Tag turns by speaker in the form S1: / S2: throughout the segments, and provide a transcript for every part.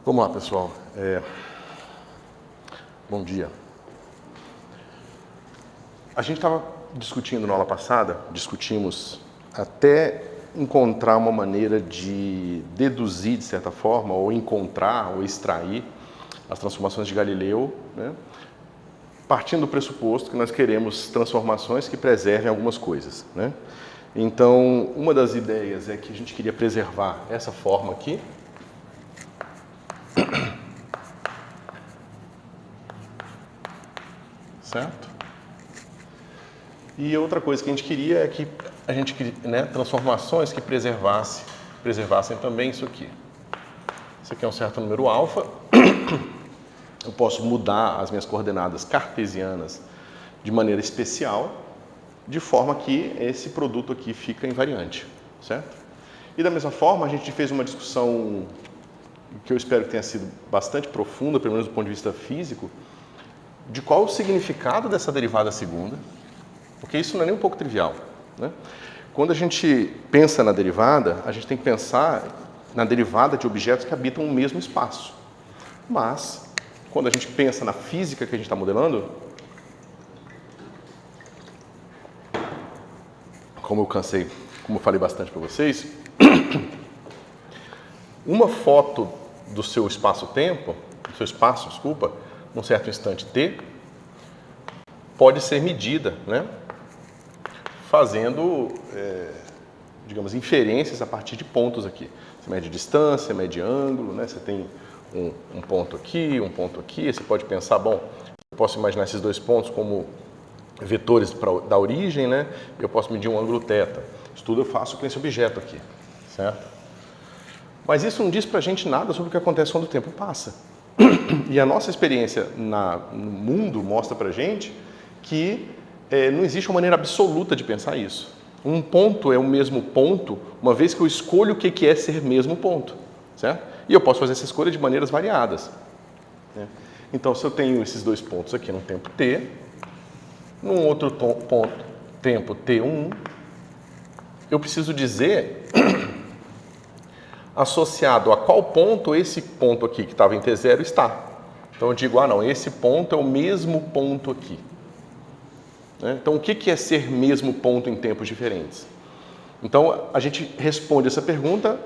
S1: Vamos lá, pessoal. Bom dia. A gente estava discutindo na aula passada, discutimos até encontrar uma maneira de deduzir, de certa forma, ou encontrar, ou extrair as transformações de Galileu, né? Partindo do pressuposto que nós queremos transformações que preservem algumas coisas, né? Então, uma das ideias é que a gente queria preservar essa forma aqui, certo? E outra coisa que a gente queria é que a gente, né, transformações que preservassem também isso aqui. Isso aqui é um certo número alfa. Eu posso mudar as minhas coordenadas cartesianas de maneira especial, de forma que esse produto aqui fica invariante, certo? E da mesma forma, a gente fez uma discussão que eu espero que tenha sido bastante profunda, pelo menos do ponto de vista físico, de qual o significado dessa derivada segunda, porque isso não é nem um pouco trivial, né? Quando a gente pensa na derivada, a gente tem que pensar na derivada de objetos que habitam o mesmo espaço. Mas, quando a gente pensa na física que a gente está modelando, como eu falei bastante para vocês, uma foto do seu espaço-tempo, num certo instante t, pode ser medida, né, fazendo, digamos, inferências a partir de pontos aqui. Você mede distância, mede ângulo, né, você tem um ponto aqui, você pode pensar, bom, eu posso imaginar esses dois pontos como vetores da origem, né, eu posso medir um ângulo θ. Isso tudo eu faço com esse objeto aqui, certo? Mas isso não diz pra gente nada sobre o que acontece quando o tempo passa. E a nossa experiência no mundo mostra pra gente que não existe uma maneira absoluta de pensar isso. Um ponto é o mesmo ponto, uma vez que eu escolho o que é ser mesmo ponto, certo? E eu posso fazer essa escolha de maneiras variadas, né? Então, se eu tenho esses dois pontos aqui num tempo t, num outro tempo t1, eu preciso dizer associado a qual ponto esse ponto aqui que estava em t0 está. Então eu digo, não, esse ponto é o mesmo ponto aqui, né? Então o que é ser mesmo ponto em tempos diferentes? Então a gente responde essa pergunta,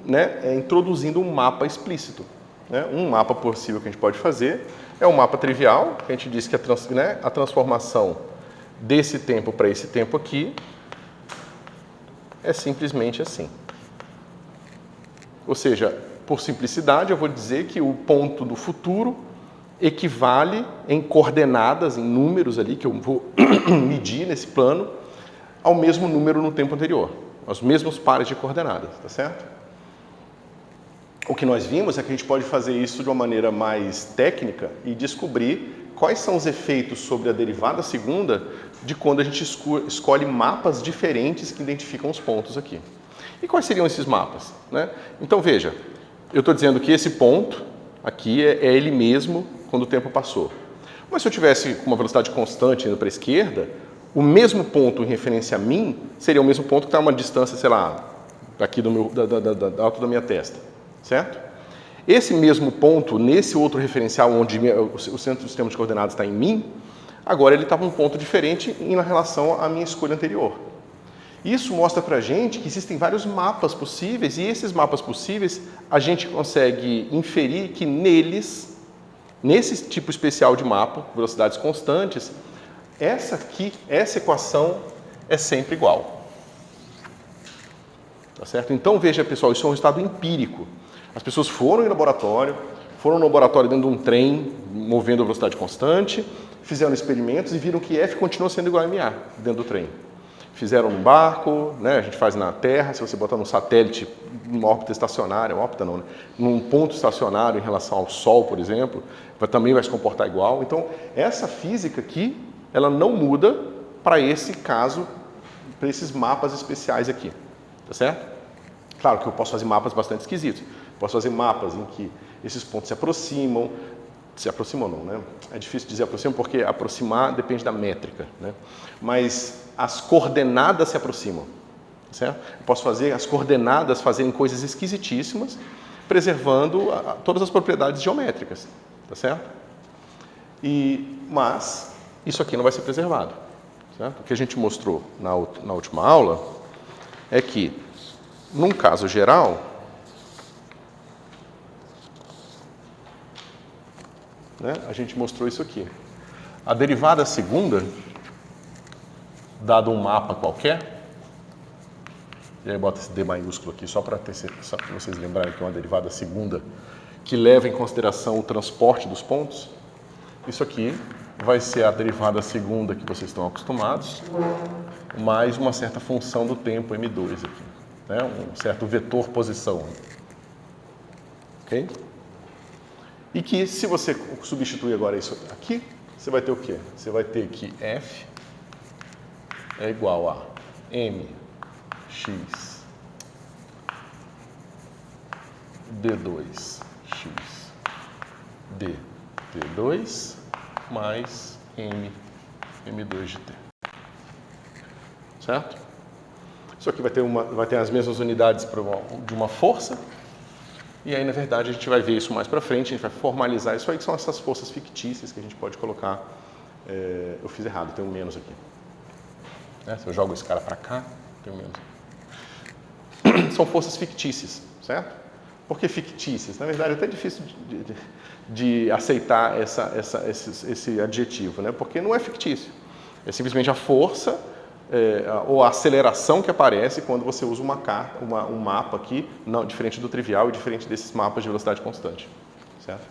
S1: né, introduzindo um mapa explícito, né? Um mapa possível que a gente pode fazer é um mapa trivial, que a gente diz que a transformação desse tempo para esse tempo aqui é simplesmente assim. Ou seja, por simplicidade, eu vou dizer que o ponto do futuro equivale em coordenadas, em números ali, que eu vou medir nesse plano, ao mesmo número no tempo anterior, aos mesmos pares de coordenadas, tá certo? O que nós vimos é que a gente pode fazer isso de uma maneira mais técnica e descobrir quais são os efeitos sobre a derivada segunda de quando a gente escolhe mapas diferentes que identificam os pontos aqui. E quais seriam esses mapas, né? Então veja, eu estou dizendo que esse ponto aqui é ele mesmo quando o tempo passou. Mas se eu tivesse com uma velocidade constante indo para a esquerda, o mesmo ponto em referência a mim seria o mesmo ponto que está a uma distância, sei lá, aqui da altura da minha testa, certo? Esse mesmo ponto, nesse outro referencial onde o centro do sistema de coordenadas está em mim, agora ele estava um ponto diferente em relação à minha escolha anterior. Isso mostra pra gente que existem vários mapas possíveis e esses mapas possíveis a gente consegue inferir que neles, nesse tipo especial de mapa, velocidades constantes, essa equação é sempre igual. Tá certo? Então veja, pessoal, isso é um resultado empírico. As pessoas foram no laboratório dentro de um trem, movendo a velocidade constante, fizeram experimentos e viram que F continua sendo igual a MA dentro do trem. Fizeram num barco, né? A gente faz na Terra, se você botar num satélite, numa órbita estacionária, né? Num ponto estacionário em relação ao Sol, por exemplo, também vai se comportar igual. Então, essa física aqui, ela não muda para esse caso, para esses mapas especiais aqui, tá certo? Claro que eu posso fazer mapas bastante esquisitos. Posso fazer mapas em que esses pontos se aproximam não, né? É difícil dizer aproximam porque aproximar depende da métrica, né? Mas as coordenadas se aproximam, certo? Eu posso fazer as coordenadas fazerem coisas esquisitíssimas, preservando todas as propriedades geométricas, tá certo? Mas isso aqui não vai ser preservado, certo? O que a gente mostrou na última aula é que, num caso geral, né, a gente mostrou isso aqui. A derivada segunda, dado um mapa qualquer, e aí bota esse D maiúsculo aqui, só para vocês lembrarem que é uma derivada segunda que leva em consideração o transporte dos pontos. Isso aqui vai ser a derivada segunda que vocês estão acostumados, mais uma certa função do tempo M2 aqui, né? Um certo vetor posição. Ok? E que, se você substituir agora isso aqui, você vai ter o quê? Você vai ter que F é igual a MX D2 X DT2 mais M2 de T. Certo? Isso aqui vai ter as mesmas unidades de uma força. E aí, na verdade, a gente vai ver isso mais para frente, a gente vai formalizar isso aí, que são essas forças fictícias que a gente pode colocar. Eu fiz errado, tem um menos aqui. Se eu jogo esse cara para cá, tem um menos. São forças fictícias, certo? Por que fictícias? Na verdade, é até difícil de aceitar esse adjetivo, né? Porque não é fictício. É simplesmente a força ou a aceleração que aparece quando você usa um mapa aqui, não, diferente do trivial e diferente desses mapas de velocidade constante, certo?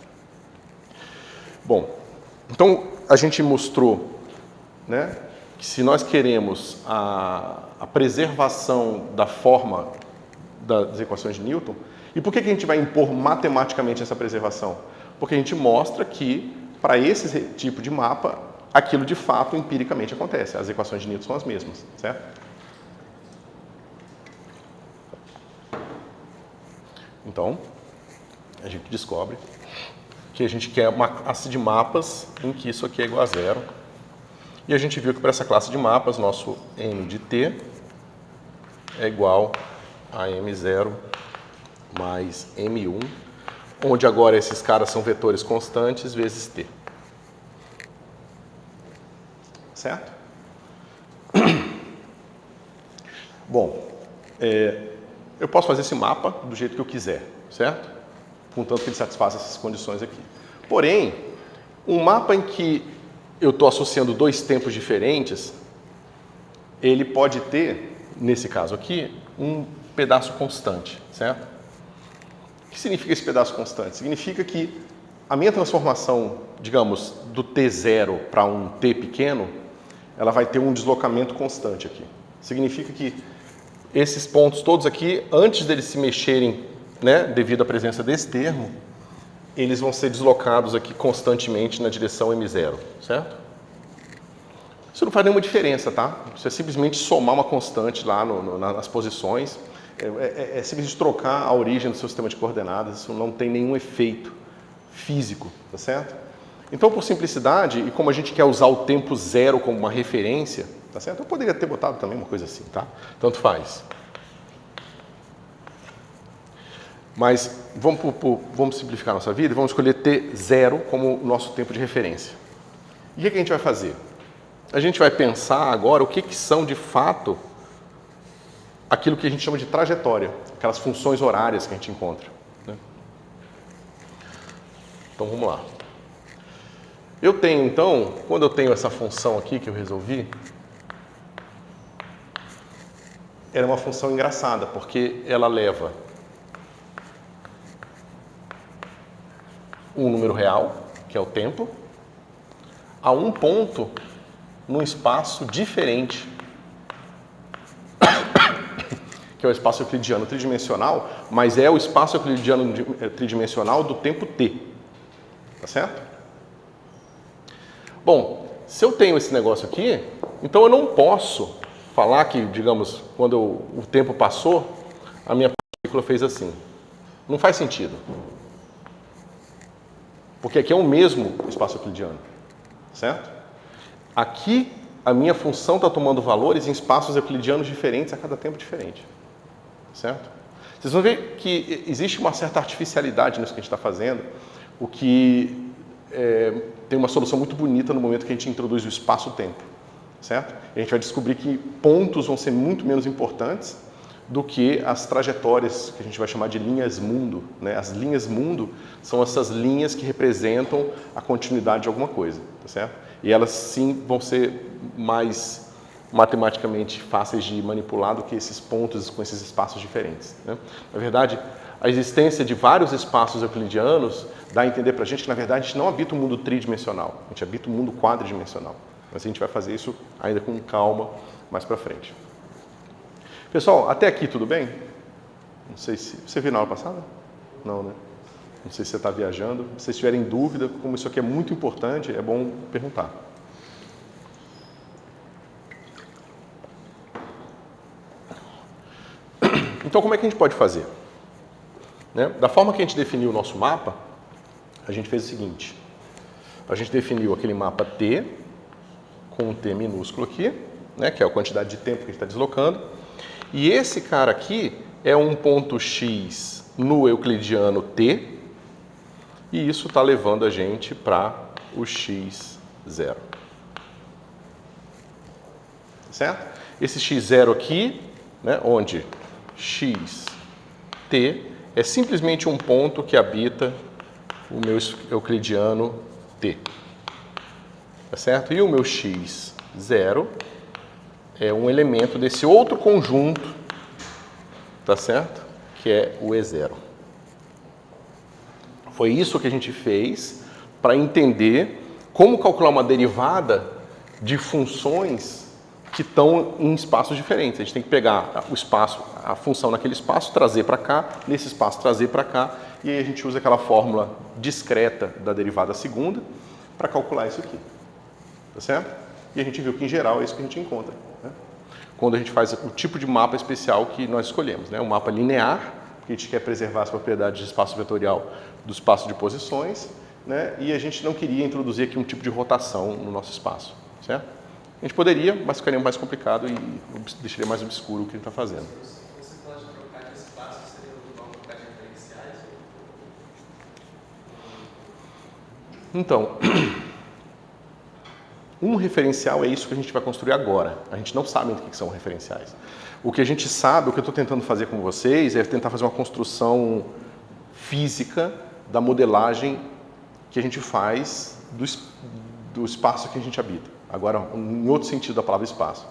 S1: Bom, então a gente mostrou, né, que se nós queremos a preservação da forma das equações de Newton, e por que a gente vai impor matematicamente essa preservação? Porque a gente mostra que, para esse tipo de mapa, aquilo de fato empiricamente acontece. As equações de Newton são as mesmas, certo? Então, a gente descobre que a gente quer uma classe de mapas em que isso aqui é igual a zero. E a gente viu que para essa classe de mapas, nosso M de T é igual a M0 mais M1, onde agora esses caras são vetores constantes vezes T. Certo? Bom, eu posso fazer esse mapa do jeito que eu quiser, certo? Contanto que ele satisfaça essas condições aqui. Porém, um mapa em que eu estou associando dois tempos diferentes, ele pode ter, nesse caso aqui, um pedaço constante, certo? O que significa esse pedaço constante? Significa que a minha transformação, digamos, do T0 para um T pequeno, ela vai ter um deslocamento constante aqui. Significa que esses pontos todos aqui, antes deles se mexerem, né, devido à presença desse termo, eles vão ser deslocados aqui constantemente na direção M0, certo? Isso não faz nenhuma diferença, tá? Isso é simplesmente somar uma constante lá nas posições. É simplesmente trocar a origem do seu sistema de coordenadas, isso não tem nenhum efeito físico, tá certo? Então, por simplicidade, e como a gente quer usar o tempo zero como uma referência, tá certo? Eu poderia ter botado também uma coisa assim, tá? Tanto faz. Mas vamos simplificar a nossa vida e vamos escolher T0 como nosso tempo de referência. E o que a gente vai fazer? A gente vai pensar agora o que são de fato aquilo que a gente chama de trajetória, aquelas funções horárias que a gente encontra, né? Então vamos lá. Eu tenho então, quando eu tenho essa função aqui que eu resolvi, era uma função engraçada, porque ela leva um número real, que é o tempo, a um ponto num espaço diferente, que é o espaço euclidiano tridimensional, mas é o espaço euclidiano tridimensional do tempo t. Tá certo? Bom, se eu tenho esse negócio aqui, então eu não posso falar que, digamos, quando o tempo passou, a minha partícula fez assim. Não faz sentido. Porque aqui é o mesmo espaço euclidiano, certo? Aqui, a minha função está tomando valores em espaços euclidianos diferentes a cada tempo diferente, certo? Vocês vão ver que existe uma certa artificialidade nisso que a gente está fazendo, o que tem uma solução muito bonita no momento que a gente introduz o espaço-tempo, certo? E a gente vai descobrir que pontos vão ser muito menos importantes do que as trajetórias que a gente vai chamar de linhas mundo, né? As linhas mundo são essas linhas que representam a continuidade de alguma coisa, tá certo? E elas sim vão ser mais matematicamente fáceis de manipular do que esses pontos com esses espaços diferentes, né? Na verdade, a existência de vários espaços euclidianos dá a entender para a gente que, na verdade, a gente não habita um mundo tridimensional, a gente habita um mundo quadridimensional. Mas a gente vai fazer isso ainda com calma mais para frente. Pessoal, até aqui tudo bem? Não sei se... Você viu na aula passada? Não, né? Não sei se você está viajando. Se vocês tiverem dúvida, como isso aqui é muito importante, é bom perguntar. Então, como é que a gente pode fazer? Né? Da forma que a gente definiu o nosso mapa, a gente fez o seguinte. A gente definiu aquele mapa T, com um T minúsculo aqui, né, que é a quantidade de tempo que a gente está deslocando. E esse cara aqui é um ponto X no euclidiano T, e isso está levando a gente para o X0. Certo? Esse X0 aqui, né, onde XT é simplesmente um ponto que habita o meu euclidiano T. Tá certo? E o meu X0 é um elemento desse outro conjunto, tá certo? Que é o E0. Foi isso que a gente fez para entender como calcular uma derivada de funções que estão em espaços diferentes. A gente tem que pegar o espaço, a função naquele espaço, trazer para cá, nesse espaço trazer para cá, e aí a gente usa aquela fórmula discreta da derivada segunda para calcular isso aqui. Tá certo? E a gente viu que, em geral, é isso que a gente encontra, né? Quando a gente faz o tipo de mapa especial que nós escolhemos, né? Um mapa linear, porque a gente quer preservar as propriedades de espaço vetorial do espaço de posições, né? E a gente não queria introduzir aqui um tipo de rotação no nosso espaço, certo? A gente poderia, mas ficaria mais complicado e deixaria mais obscuro o que a gente está fazendo.
S2: Você pode trocar de espaço, seria igual trocar de referenciais?
S1: Então, um referencial é isso que a gente vai construir agora. A gente não sabe o que são referenciais. O que a gente sabe, o que eu estou tentando fazer com vocês, é tentar fazer uma construção física da modelagem que a gente faz do espaço que a gente habita. Agora, em outro sentido da palavra espaço.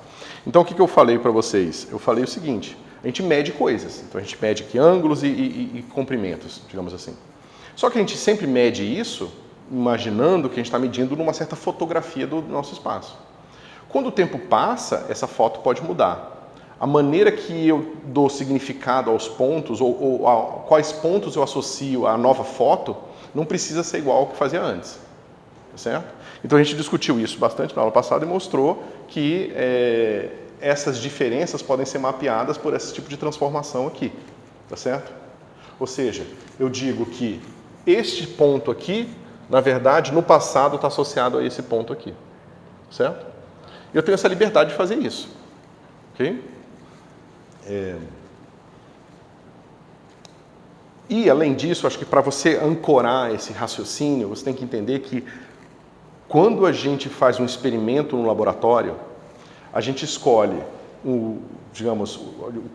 S1: Então, o que eu falei para vocês? Eu falei o seguinte, a gente mede coisas. Então, a gente mede aqui ângulos e comprimentos, digamos assim. Só que a gente sempre mede isso imaginando que a gente está medindo numa certa fotografia do nosso espaço. Quando o tempo passa, essa foto pode mudar. A maneira que eu dou significado aos pontos, ou a quais pontos eu associo à nova foto, não precisa ser igual ao que fazia antes. Tá certo? Então a gente discutiu isso bastante na aula passada e mostrou que essas diferenças podem ser mapeadas por esse tipo de transformação aqui. Tá certo? Ou seja, eu digo que este ponto aqui, na verdade, no passado está associado a esse ponto aqui. Certo? Eu tenho essa liberdade de fazer isso. Ok? E, além disso, acho que para você ancorar esse raciocínio, você tem que entender que quando a gente faz um experimento no laboratório, a gente escolhe o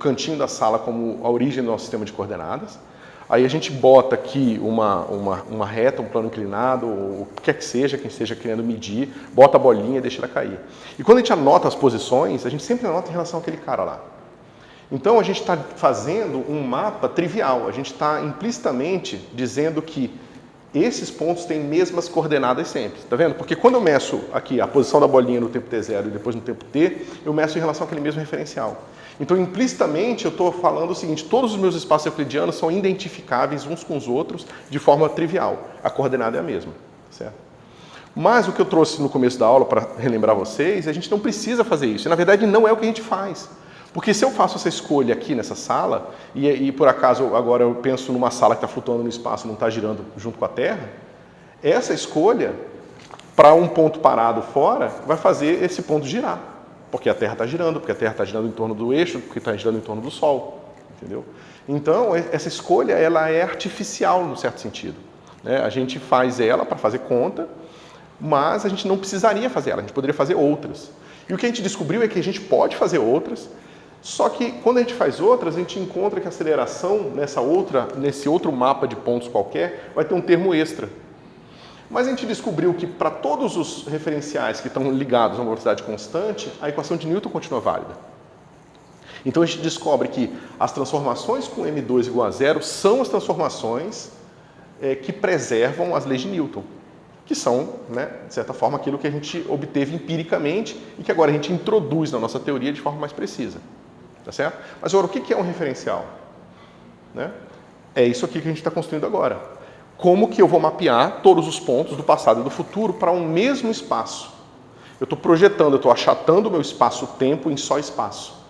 S1: cantinho da sala como a origem do nosso sistema de coordenadas. Aí a gente bota aqui uma reta, um plano inclinado, ou o que quer que seja, quem esteja querendo medir, bota a bolinha e deixa ela cair. E quando a gente anota as posições, a gente sempre anota em relação àquele cara lá. Então a gente está fazendo um mapa trivial, a gente está implicitamente dizendo que esses pontos têm mesmas coordenadas sempre, tá vendo? Porque quando eu meço aqui a posição da bolinha no tempo t0 e depois no tempo t, eu meço em relação àquele mesmo referencial. Então, implicitamente, eu estou falando o seguinte, todos os meus espaços euclidianos são identificáveis uns com os outros de forma trivial. A coordenada é a mesma, certo? Mas o que eu trouxe no começo da aula para relembrar vocês, a gente não precisa fazer isso. E, na verdade, não é o que a gente faz. Porque se eu faço essa escolha aqui nessa sala, e por acaso agora eu penso numa sala que está flutuando no espaço e não está girando junto com a Terra, essa escolha, para um ponto parado fora, vai fazer esse ponto girar. Porque a Terra está girando, porque a Terra está girando em torno do eixo, porque está girando em torno do Sol. entendeu? Então, essa escolha ela é artificial, no certo sentido. Né? A gente faz ela para fazer conta, mas a gente não precisaria fazer ela, a gente poderia fazer outras. E o que a gente descobriu é que a gente pode fazer outras, só que quando a gente faz outras, a gente encontra que a aceleração nesse outro mapa de pontos qualquer vai ter um termo extra. Mas a gente descobriu que para todos os referenciais que estão ligados a uma velocidade constante, a equação de Newton continua válida. Então a gente descobre que as transformações com M2 igual a zero são as transformações que preservam as leis de Newton, que são, né, de certa forma, aquilo que a gente obteve empiricamente e que agora a gente introduz na nossa teoria de forma mais precisa. Tá certo? Mas agora, o que é um referencial? Né? É isso aqui que a gente está construindo agora. Como que eu vou mapear todos os pontos do passado e do futuro para um mesmo espaço? Eu estou projetando, eu estou achatando o meu espaço-tempo em só espaço.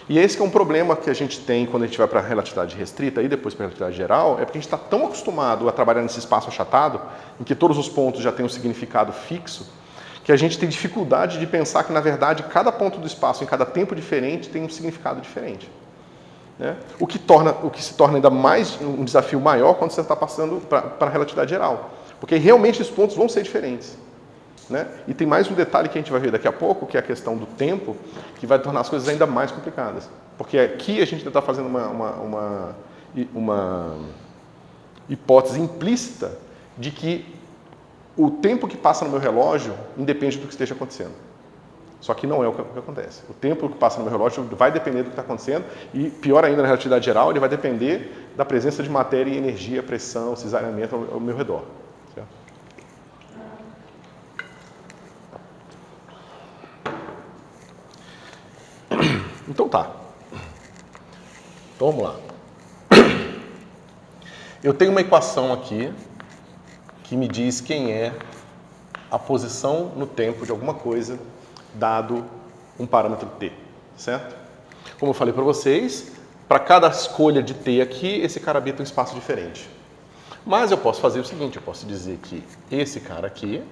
S1: E esse que é um problema que a gente tem quando a gente vai para a relatividade restrita e depois para a relatividade geral, é porque a gente está tão acostumado a trabalhar nesse espaço achatado, em que todos os pontos já têm um significado fixo, que a gente tem dificuldade de pensar que, na verdade, cada ponto do espaço, em cada tempo diferente, tem um significado diferente. Né? O que se torna ainda mais um desafio maior quando você está passando para a relatividade geral. Porque realmente os pontos vão ser diferentes. Né? E tem mais um detalhe que a gente vai ver daqui a pouco, que é a questão do tempo, que vai tornar as coisas ainda mais complicadas. Porque aqui a gente está fazendo uma hipótese implícita de que o tempo que passa no meu relógio independe do que esteja acontecendo. Só que não é o que acontece. O tempo que passa no meu relógio vai depender do que está acontecendo e, pior ainda, na relatividade geral, ele vai depender da presença de matéria e energia, pressão, cesariamento ao meu redor. Certo? Então tá. Então vamos lá. Eu tenho uma equação aqui que me diz quem é a posição no tempo de alguma coisa dado um parâmetro t, certo? Como eu falei para vocês, para cada escolha de t aqui, esse cara habita um espaço diferente. Mas eu posso fazer o seguinte, eu posso dizer que esse cara aqui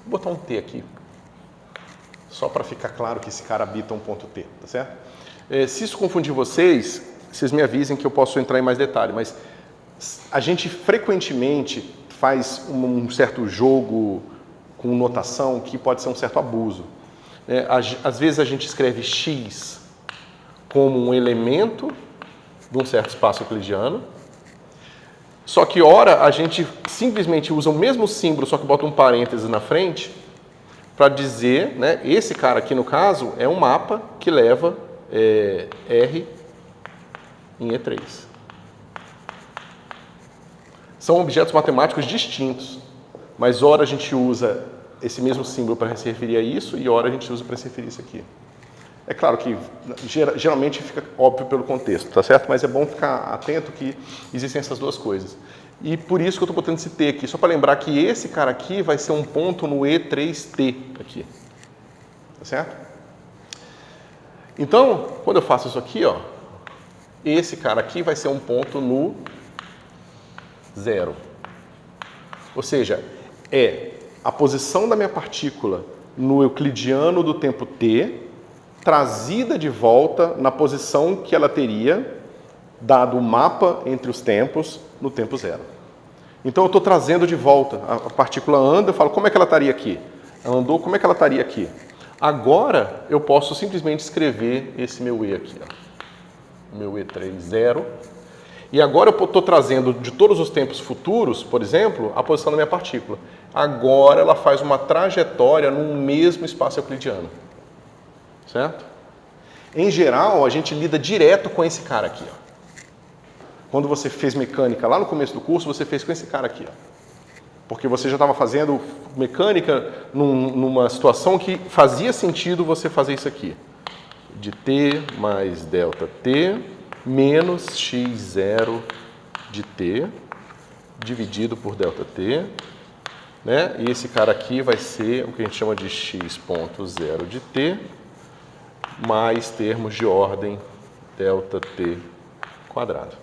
S1: vou botar um t aqui, só para ficar claro que esse cara habita um ponto t, tá certo? Se isso confundir vocês me avisem que eu posso entrar em mais detalhe, mas a gente frequentemente faz um certo jogo com notação que pode ser um certo abuso. Às vezes a gente escreve x como um elemento de um certo espaço euclidiano, só que ora a gente simplesmente usa o mesmo símbolo, só que bota um parêntese na frente, para dizer, né, esse cara aqui no caso é um mapa que leva R em E3. São objetos matemáticos distintos, mas ora a gente usa esse mesmo símbolo para se referir a isso e ora a gente usa para se referir a isso aqui. É claro que geralmente fica óbvio pelo contexto, tá certo? Mas é bom ficar atento que existem essas duas coisas. E por isso que eu estou botando esse T aqui, só para lembrar que esse cara aqui vai ser um ponto no E3T aqui. Tá certo? Então, quando eu faço isso aqui, ó, esse cara aqui vai ser um ponto no 0. Ou seja, é a posição da minha partícula no euclidiano do tempo t, trazida de volta na posição que ela teria, dado o mapa entre os tempos, no tempo 0. Então eu estou trazendo de volta, a partícula anda, eu falo, como é que ela estaria aqui? Ela andou, como é que ela estaria aqui? Agora eu posso simplesmente escrever esse meu E aqui, ó. Meu E3, 0. E agora eu estou trazendo de todos os tempos futuros, por exemplo, a posição da minha partícula. Agora ela faz uma trajetória no mesmo espaço euclidiano. Certo? Em geral, a gente lida direto com esse cara aqui, ó. Quando você fez mecânica lá no começo do curso, você fez com esse cara aqui, ó. Porque você já estava fazendo mecânica numa situação que fazia sentido você fazer isso aqui. De t mais delta t menos x0 de t dividido por delta t, né? E esse cara aqui vai ser o que a gente chama de x.0 de t mais termos de ordem delta t quadrado.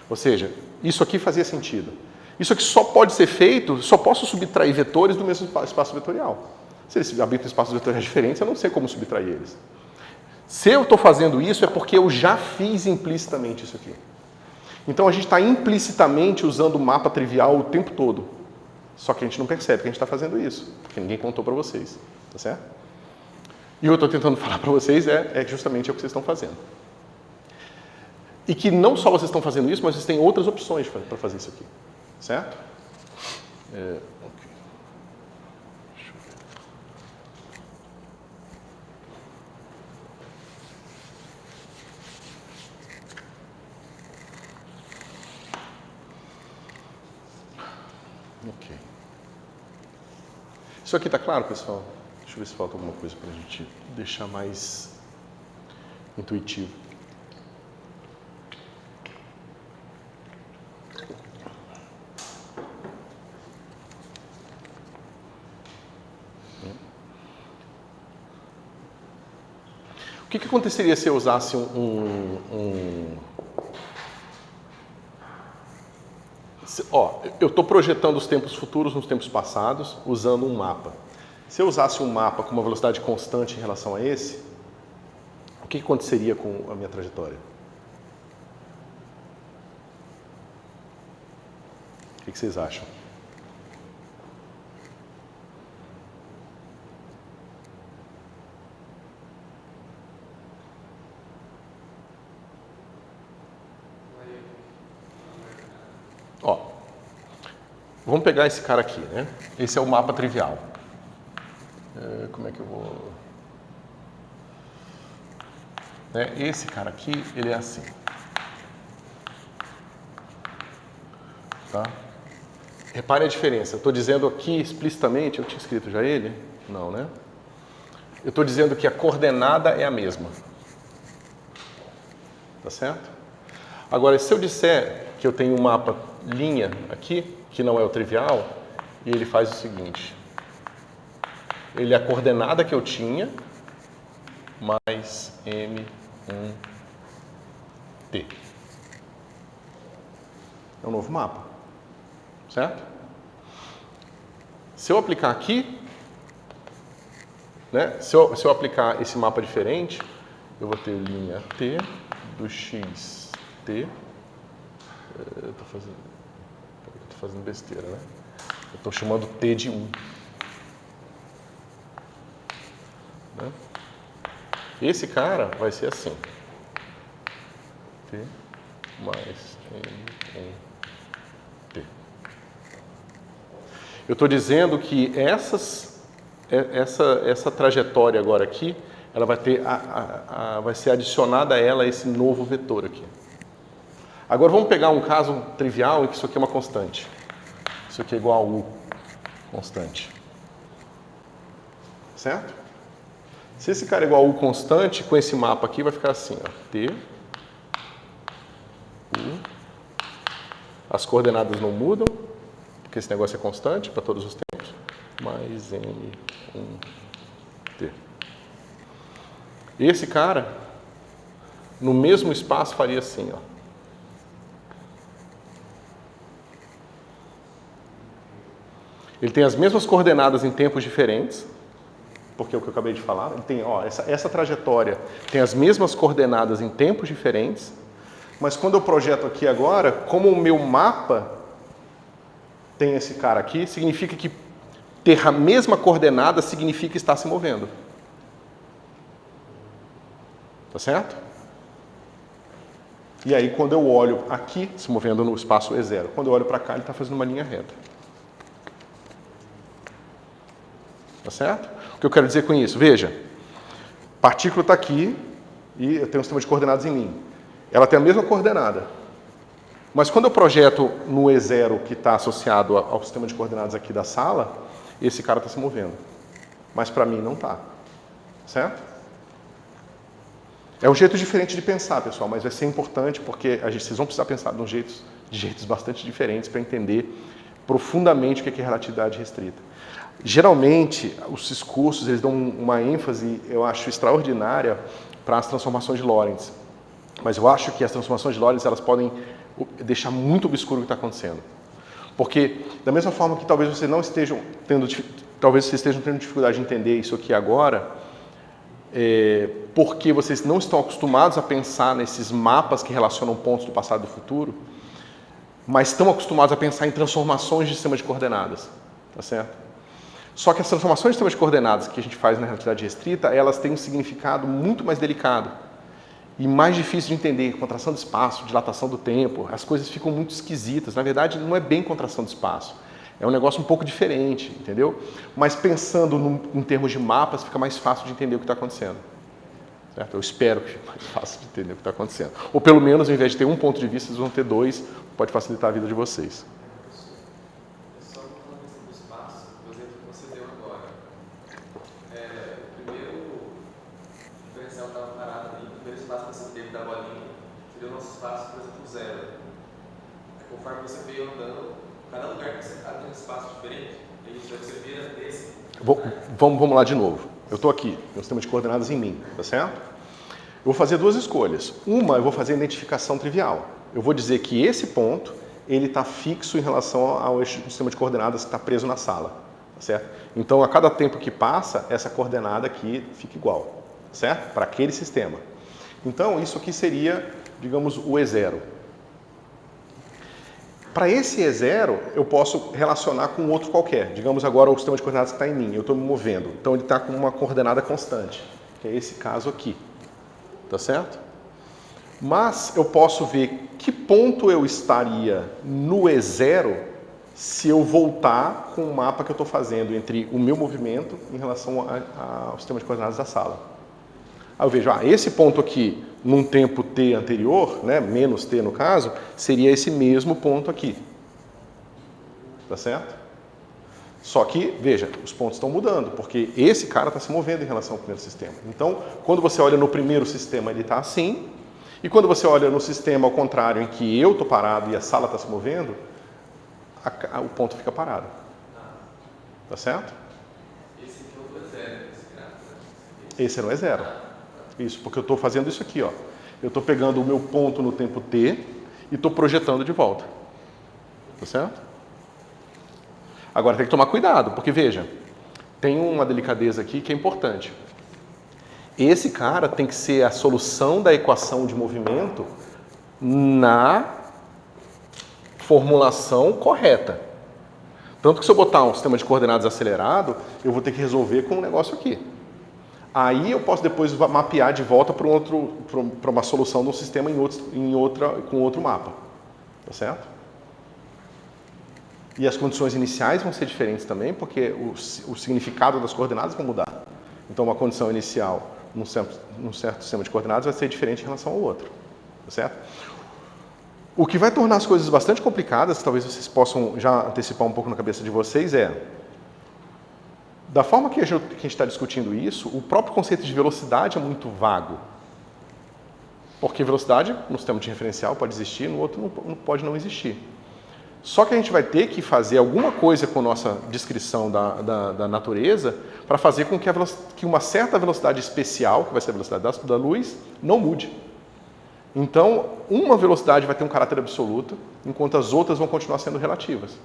S1: Ou seja, isso aqui fazia sentido. Isso aqui só pode ser feito, só posso subtrair vetores do mesmo espaço vetorial. Se eles habitam espaços vetoriais diferentes, eu não sei como subtrair eles. Se eu estou fazendo isso, é porque eu já fiz implicitamente isso aqui. Então a gente está implicitamente usando o mapa trivial o tempo todo. Só que a gente não percebe que a gente está fazendo isso, porque ninguém contou para vocês. Tá certo? E o que eu estou tentando falar para vocês é justamente o que vocês estão fazendo. E que não só vocês estão fazendo isso, mas vocês têm outras opções para fazer isso aqui. Certo? Ok. Deixa eu ver. Ok. Isso aqui está claro, pessoal? Deixa eu ver se falta alguma coisa para a gente deixar mais intuitivo. O que aconteceria se eu usasse eu estou projetando os tempos futuros nos tempos passados usando um mapa. Se eu usasse um mapa com uma velocidade constante em relação a esse, o que aconteceria com a minha trajetória? O que vocês acham? Ó, vamos pegar esse cara aqui, né? Esse é o mapa trivial. Como é que eu vou... Esse cara aqui, ele é assim. Tá? Repare a diferença. Eu estou dizendo aqui explicitamente, eu tinha escrito já ele? Não, né? Eu estou dizendo que a coordenada é a mesma. Tá certo? Agora, se eu disser que eu tenho um mapa linha aqui, que não é o trivial, e ele faz o seguinte. Ele é a coordenada que eu tinha, mais M1T. É um novo mapa. Certo? Se eu aplicar aqui, né? Se eu aplicar esse mapa diferente, eu vou ter linha T do x T. Eu estou fazendo besteira, né? Eu estou chamando T de 1. Né? Esse cara vai ser assim. T mais M1T. Eu estou dizendo que essa trajetória agora aqui, ela vai ter vai ser adicionada a ela esse novo vetor aqui. Agora vamos pegar um caso trivial em que isso aqui é uma constante. Isso aqui é igual a U, constante. Certo? Se esse cara é igual a U constante, com esse mapa aqui vai ficar assim, ó, T, U, as coordenadas não mudam, porque esse negócio é constante para todos os tempos, mais M1T. Esse cara, no mesmo espaço, faria assim, ó. Ele tem as mesmas coordenadas em tempos diferentes, porque é o que eu acabei de falar. Ele tem, essa trajetória tem as mesmas coordenadas em tempos diferentes, mas quando eu projeto aqui agora, como o meu mapa tem esse cara aqui, significa que ter a mesma coordenada significa estar se movendo. Tá certo? E aí, quando eu olho aqui, se movendo no espaço E0, quando eu olho para cá, ele está fazendo uma linha reta. Tá certo? O que eu quero dizer com isso? Veja, partícula está aqui e eu tenho um sistema de coordenadas em mim. Ela tem a mesma coordenada. Mas quando eu projeto no E0 que está associado ao sistema de coordenadas aqui da sala, esse cara está se movendo. Mas para mim não está. Certo? É um jeito diferente de pensar, pessoal, mas vai ser importante porque vocês vão precisar pensar de jeitos bastante diferentes para entender profundamente o que é relatividade restrita. Geralmente, os cursos eles dão uma ênfase, eu acho, extraordinária para as transformações de Lorentz. Mas eu acho que as transformações de Lorentz elas podem deixar muito obscuro o que está acontecendo. Porque, da mesma forma que talvez vocês estejam tendo dificuldade de entender isso aqui agora, porque vocês não estão acostumados a pensar nesses mapas que relacionam pontos do passado e do futuro, mas estão acostumados a pensar em transformações de sistema de coordenadas, tá certo? Só que as transformações de sistema de coordenadas que a gente faz na relatividade restrita, elas têm um significado muito mais delicado e mais difícil de entender. Contração do espaço, dilatação do tempo, as coisas ficam muito esquisitas. Na verdade, não é bem contração do espaço. É um negócio um pouco diferente, entendeu? Mas pensando em termos de mapas, fica mais fácil de entender o que está acontecendo. Certo? Eu espero que fique mais fácil de entender o que está acontecendo. Ou pelo menos, ao invés de ter um ponto de vista, vocês vão ter dois, pode facilitar a vida de vocês.
S2: Só uma questão do espaço, o exemplo que você deu agora. O primeiro diferencial estava parado ali, o primeiro espaço que você teve da bolinha seria o nosso espaço, por exemplo, zero. Conforme você veio andando, cada lugar que você está tem um espaço diferente, e isso você vira desse.
S1: Vamos lá de novo. Eu estou aqui, tem um sistema de coordenadas em mim, tá certo? Eu vou fazer duas escolhas. Uma, eu vou fazer a identificação trivial. Eu vou dizer que esse ponto, ele está fixo em relação ao eixo do sistema de coordenadas que está preso na sala, tá certo? Então, a cada tempo que passa, essa coordenada aqui fica igual, certo? Para aquele sistema. Então, isso aqui seria, digamos, o E0. Para esse E0, eu posso relacionar com outro qualquer. Digamos agora o sistema de coordenadas que está em mim, eu estou me movendo. Então ele está com uma coordenada constante, que é esse caso aqui. Tá certo? Mas eu posso ver que ponto eu estaria no E0 se eu voltar com o mapa que eu estou fazendo entre o meu movimento em relação ao sistema de coordenadas da sala. Aí eu vejo, esse ponto aqui, num tempo t anterior, né, menos t no caso, seria esse mesmo ponto aqui. Tá certo? Só que, veja, os pontos estão mudando, porque esse cara está se movendo em relação ao primeiro sistema. Então, quando você olha no primeiro sistema, ele está assim, e quando você olha no sistema ao contrário, em que eu estou parado e a sala está se movendo, o ponto fica parado. Tá certo?
S2: Esse aqui é o zero,
S1: esse não é zero. Isso, porque eu estou fazendo isso aqui, ó. Eu estou pegando o meu ponto no tempo t e estou projetando de volta. Tá certo? Agora tem que tomar cuidado, porque veja, tem uma delicadeza aqui que é importante. Esse cara tem que ser a solução da equação de movimento na formulação correta. Tanto que se eu botar um sistema de coordenadas acelerado, eu vou ter que resolver com um negócio aqui. Aí eu posso depois mapear de volta para uma solução de um sistema com outro mapa. Tá certo? E as condições iniciais vão ser diferentes também, porque o significado das coordenadas vão mudar. Então, uma condição inicial num certo sistema de coordenadas vai ser diferente em relação ao outro. Tá certo? O que vai tornar as coisas bastante complicadas, que talvez vocês possam já antecipar um pouco na cabeça de vocês, da forma que a gente está discutindo isso, o próprio conceito de velocidade é muito vago. Porque velocidade, no sistema de referencial, pode existir, no outro não pode não existir. Só que a gente vai ter que fazer alguma coisa com a nossa descrição da natureza para fazer com que uma certa velocidade especial, que vai ser a velocidade da luz, não mude. Então, uma velocidade vai ter um caráter absoluto, enquanto as outras vão continuar sendo relativas.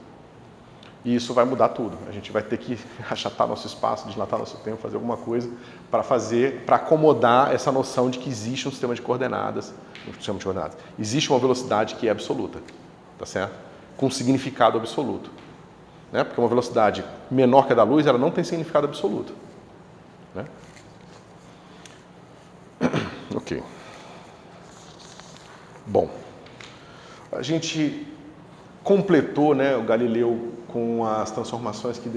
S1: E isso vai mudar tudo. A gente vai ter que achatar nosso espaço, dilatar nosso tempo, fazer alguma coisa para acomodar essa noção de que existe um sistema de coordenadas. Existe uma velocidade que é absoluta, tá certo? Com significado absoluto. Né? Porque uma velocidade menor que a da luz, ela não tem significado absoluto. Né? Ok. Bom, a gente completou, né, o Galileu com as transformações que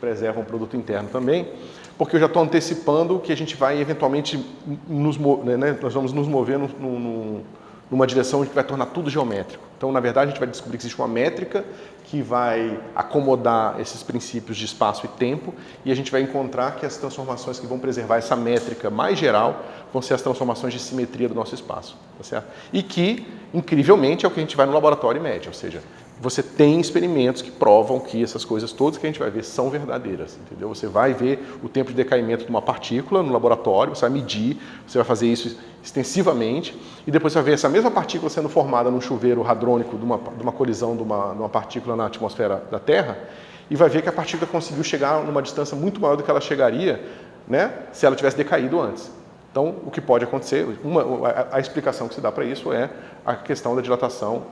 S1: preservam o produto interno também, porque eu já estou antecipando que a gente vai eventualmente nós vamos nos mover numa direção que vai tornar tudo geométrico. Então, na verdade, a gente vai descobrir que existe uma métrica que vai acomodar esses princípios de espaço e tempo, e a gente vai encontrar que as transformações que vão preservar essa métrica mais geral vão ser as transformações de simetria do nosso espaço. Tá certo? E que, incrivelmente, é o que a gente vai no laboratório e mede, ou seja, você tem experimentos que provam que essas coisas todas que a gente vai ver são verdadeiras, entendeu? Você vai ver o tempo de decaimento de uma partícula no laboratório, você vai medir, você vai fazer isso extensivamente, e depois você vai ver essa mesma partícula sendo formada num chuveiro hadrônico de uma colisão de uma partícula na atmosfera da Terra, e vai ver que a partícula conseguiu chegar numa distância muito maior do que ela chegaria, né, se ela tivesse decaído antes. Então, o que pode acontecer, a explicação que se dá para isso é a questão da dilatação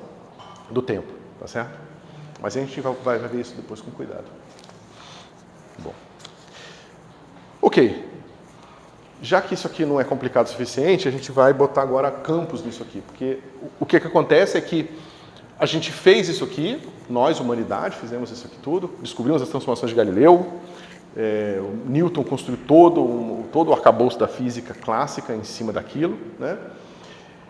S1: do tempo, tá certo? Mas a gente vai ver isso depois com cuidado. Bom. Ok. Já que isso aqui não é complicado o suficiente, a gente vai botar agora campos nisso aqui, porque o que acontece é que a gente fez isso aqui, nós, humanidade, fizemos isso aqui tudo, descobrimos as transformações de Galileu, o Newton construiu todo o arcabouço da física clássica em cima daquilo, né?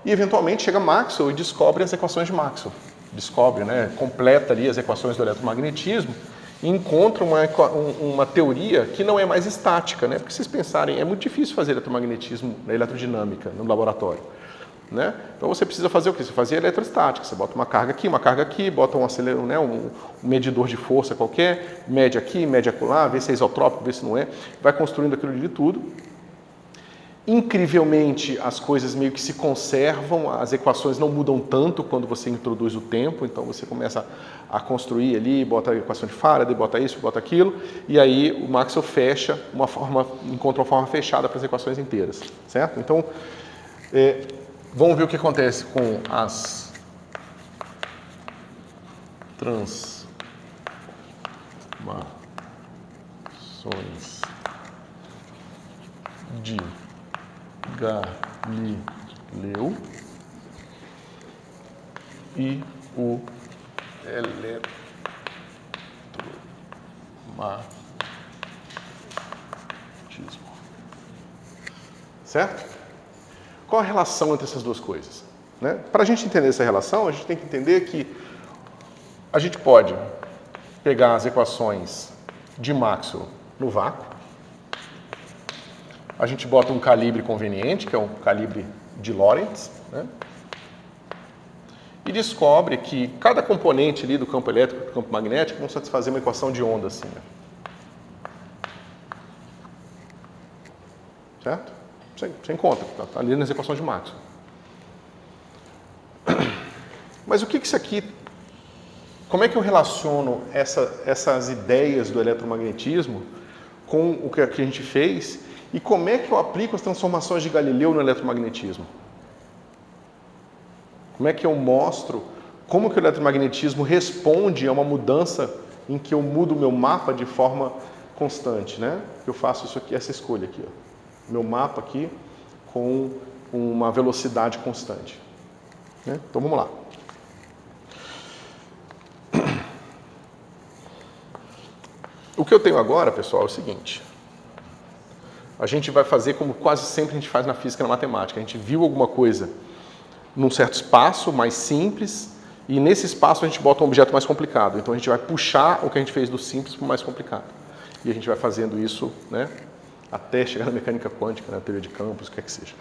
S1: E eventualmente chega Maxwell e descobre as equações de Maxwell. Descobre, né, completa ali as equações do eletromagnetismo e encontra uma teoria que não é mais estática, né? Porque vocês pensarem, é muito difícil fazer eletromagnetismo na eletrodinâmica no laboratório, né? Então você precisa fazer o quê? Você fazia eletrostática, você bota uma carga aqui, bota um medidor de força qualquer, mede aqui, mede acolá, vê se é isotrópico, vê se não é, vai construindo aquilo de tudo. Incrivelmente, as coisas meio que se conservam, as equações não mudam tanto quando você introduz o tempo, então você começa a construir ali, bota a equação de Faraday, bota isso, bota aquilo, e aí o Maxwell encontra uma forma fechada para as equações inteiras, certo? Então, vamos ver o que acontece com as transformações de Galileu e o eletromagnetismo. Certo? Qual a relação entre essas duas coisas? Né? Para a gente entender essa relação, a gente tem que entender que a gente pode pegar as equações de Maxwell no vácuo, a gente bota um calibre conveniente, que é um calibre de Lorentz, né? E descobre que cada componente ali do campo elétrico e do campo magnético vão satisfazer uma equação de onda assim, né? Certo? Você encontra, está ali nas equações de Maxwell. Mas o que isso aqui... Como é que eu relaciono essas ideias do eletromagnetismo com o que a gente fez e como é que eu aplico as transformações de Galileu no eletromagnetismo? Como é que eu mostro como que o eletromagnetismo responde a uma mudança em que eu mudo o meu mapa de forma constante, né? Eu faço isso aqui, essa escolha aqui, ó. Meu mapa aqui com uma velocidade constante, né? Então vamos lá. O que eu tenho agora, pessoal, é o seguinte. A gente vai fazer como quase sempre a gente faz na física e na matemática. A gente viu alguma coisa num certo espaço mais simples e nesse espaço a gente bota um objeto mais complicado. Então a gente vai puxar o que a gente fez do simples para o mais complicado. E a gente vai fazendo isso, né, até chegar na mecânica quântica, na teoria de campos, o que é que seja.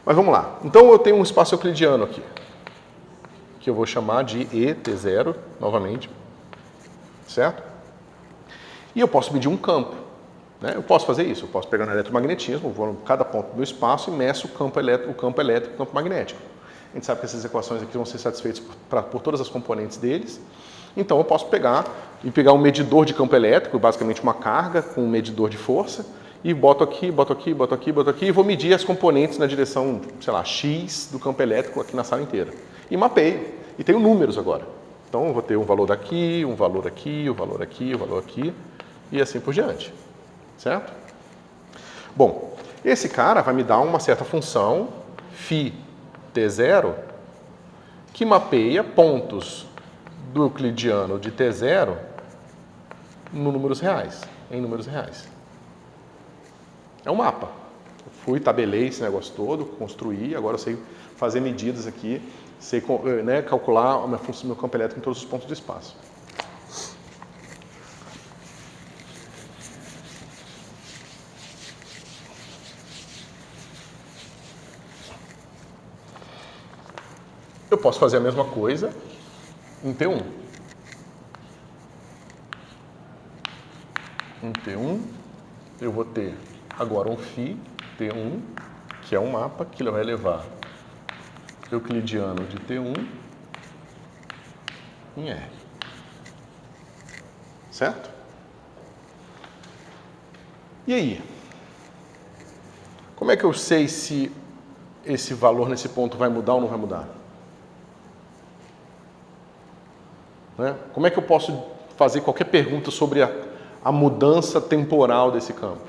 S1: Mas vamos lá. Então eu tenho um espaço euclidiano aqui, que eu vou chamar de ET0, novamente, certo? E eu posso medir um campo, né? Eu posso fazer isso, eu posso pegar no eletromagnetismo, vou em cada ponto do espaço e meço o campo elétrico e o campo magnético. A gente sabe que essas equações aqui vão ser satisfeitas por todas as componentes deles. Então eu posso pegar um medidor de campo elétrico, basicamente uma carga com um medidor de força, e boto aqui, e vou medir as componentes na direção, sei lá, X do campo elétrico aqui na sala inteira. E mapeio. E tenho números agora. Então eu vou ter um valor daqui, um valor aqui, um valor aqui, um valor aqui, e assim por diante. Certo? Bom, esse cara vai me dar uma certa função, φ T0, que mapeia pontos do euclidiano de T0 em números reais. É um mapa. Eu fui, tabelei esse negócio todo, construí, agora eu sei fazer medidas aqui, sei, né, calcular a minha função do meu campo elétrico em todos os pontos do espaço. Eu posso fazer a mesma coisa em T1. um T1, eu vou ter agora um φ T1, que é um mapa que vai levar euclidiano de T1 em R. Certo? E aí? Como é que eu sei se esse valor nesse ponto vai mudar ou não vai mudar? Né? Como é que eu posso fazer qualquer pergunta sobre a mudança temporal desse campo?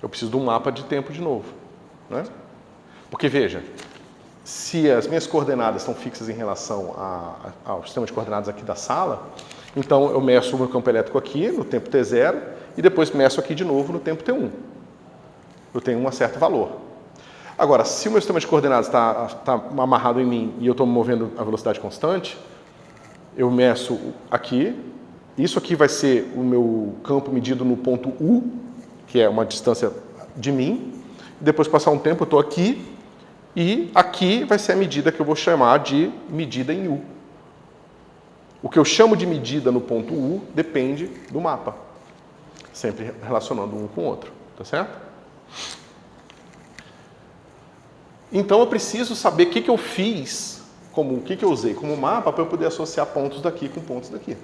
S1: Eu preciso de um mapa de tempo de novo. Né? Porque, veja, se as minhas coordenadas estão fixas em relação ao sistema de coordenadas aqui da sala, então eu meço o meu campo elétrico aqui no tempo t0 e depois meço aqui de novo no tempo t1. Eu tenho um certo valor. Agora, se o meu sistema de coordenadas está amarrado em mim e eu estou me movendo a velocidade constante, eu meço aqui. Isso aqui vai ser o meu campo medido no ponto U, que é uma distância de mim. Depois de passar um tempo, eu estou aqui. E aqui vai ser a medida que eu vou chamar de medida em U. O que eu chamo de medida no ponto U depende do mapa. Sempre relacionando um com o outro. Tá certo? Então eu preciso saber o que eu fiz, o que eu usei como mapa para eu poder associar pontos daqui com pontos daqui.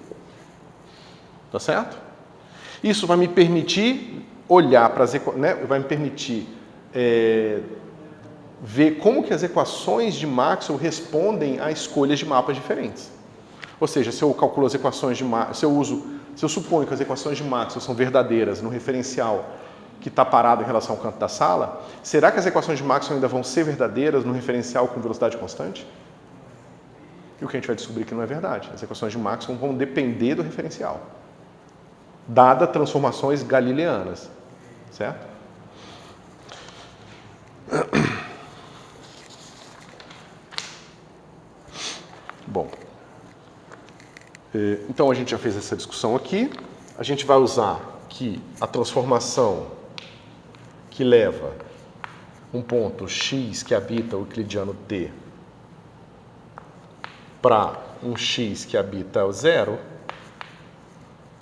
S1: Tá certo? Isso vai me permitir olhar para as equações, né? Vai me permitir ver como que as equações de Maxwell respondem a escolhas de mapas diferentes. Ou seja, se eu calculo as equações de Maxwell, se eu suponho que as equações de Maxwell são verdadeiras no referencial que está parado em relação ao canto da sala, será que as equações de Maxwell ainda vão ser verdadeiras no referencial com velocidade constante? E o que a gente vai descobrir que não é verdade. As equações de Maxwell vão depender do referencial, dada transformações galileanas. Certo? Bom, então a gente já fez essa discussão aqui. A gente vai usar que a transformação que leva um ponto x que habita o euclidiano t para um x que habita o zero,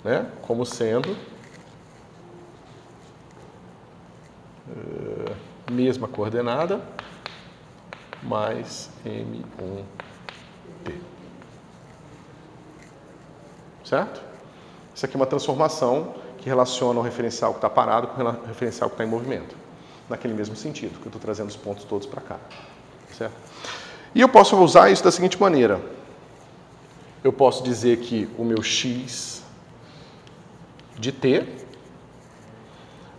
S1: né, como sendo mesma coordenada mais m1t. Certo? Isso aqui é uma transformação que relaciona o referencial que está parado com o referencial que está em movimento. Naquele mesmo sentido, que eu estou trazendo os pontos todos para cá. Certo? E eu posso usar isso da seguinte maneira. Eu posso dizer que o meu x de t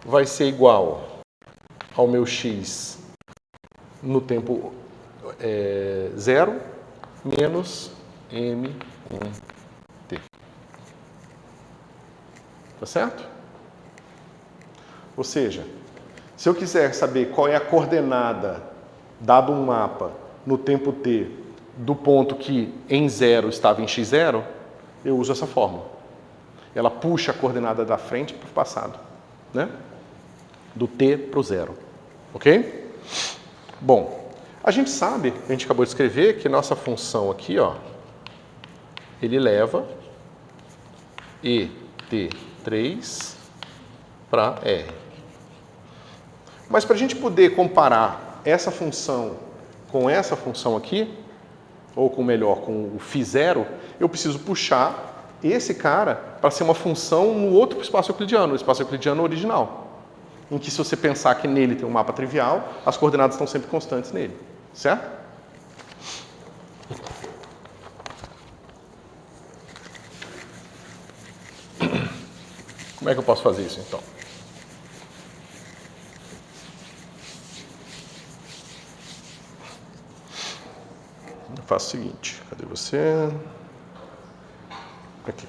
S1: vai ser igual ao meu x no tempo zero menos m1t. Tá certo? Ou seja, se eu quiser saber qual é a coordenada, dado um mapa, no tempo t, do ponto que em zero estava em x0, eu uso essa fórmula. Ela puxa a coordenada da frente para o passado, né? Do t para o zero. Ok? Bom, a gente sabe, a gente acabou de escrever, que nossa função aqui, ó, ele leva ET3 para R. Mas para a gente poder comparar essa função com essa função aqui, ou com melhor, com o φ0, eu preciso puxar esse cara para ser uma função no outro espaço euclidiano, o espaço euclidiano original. Em que, se você pensar que nele tem um mapa trivial, as coordenadas estão sempre constantes nele. Certo? Como é que eu posso fazer isso, então? Eu faço o seguinte. Cadê você? Aqui.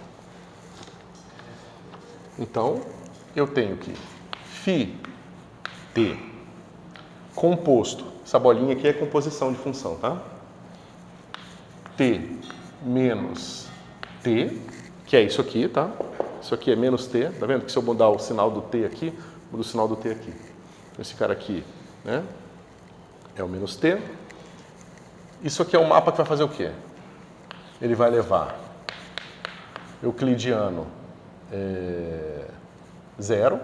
S1: Então, eu tenho que φt composto. Essa bolinha aqui é composição de função, tá? T menos t, que é isso aqui, tá? Isso aqui é menos t. Tá vendo que se eu mudar o sinal do t aqui, mudo o sinal do t aqui. Então, esse cara aqui, né, é o menos t. Isso aqui é um mapa que vai fazer o quê? Ele vai levar euclidiano 0.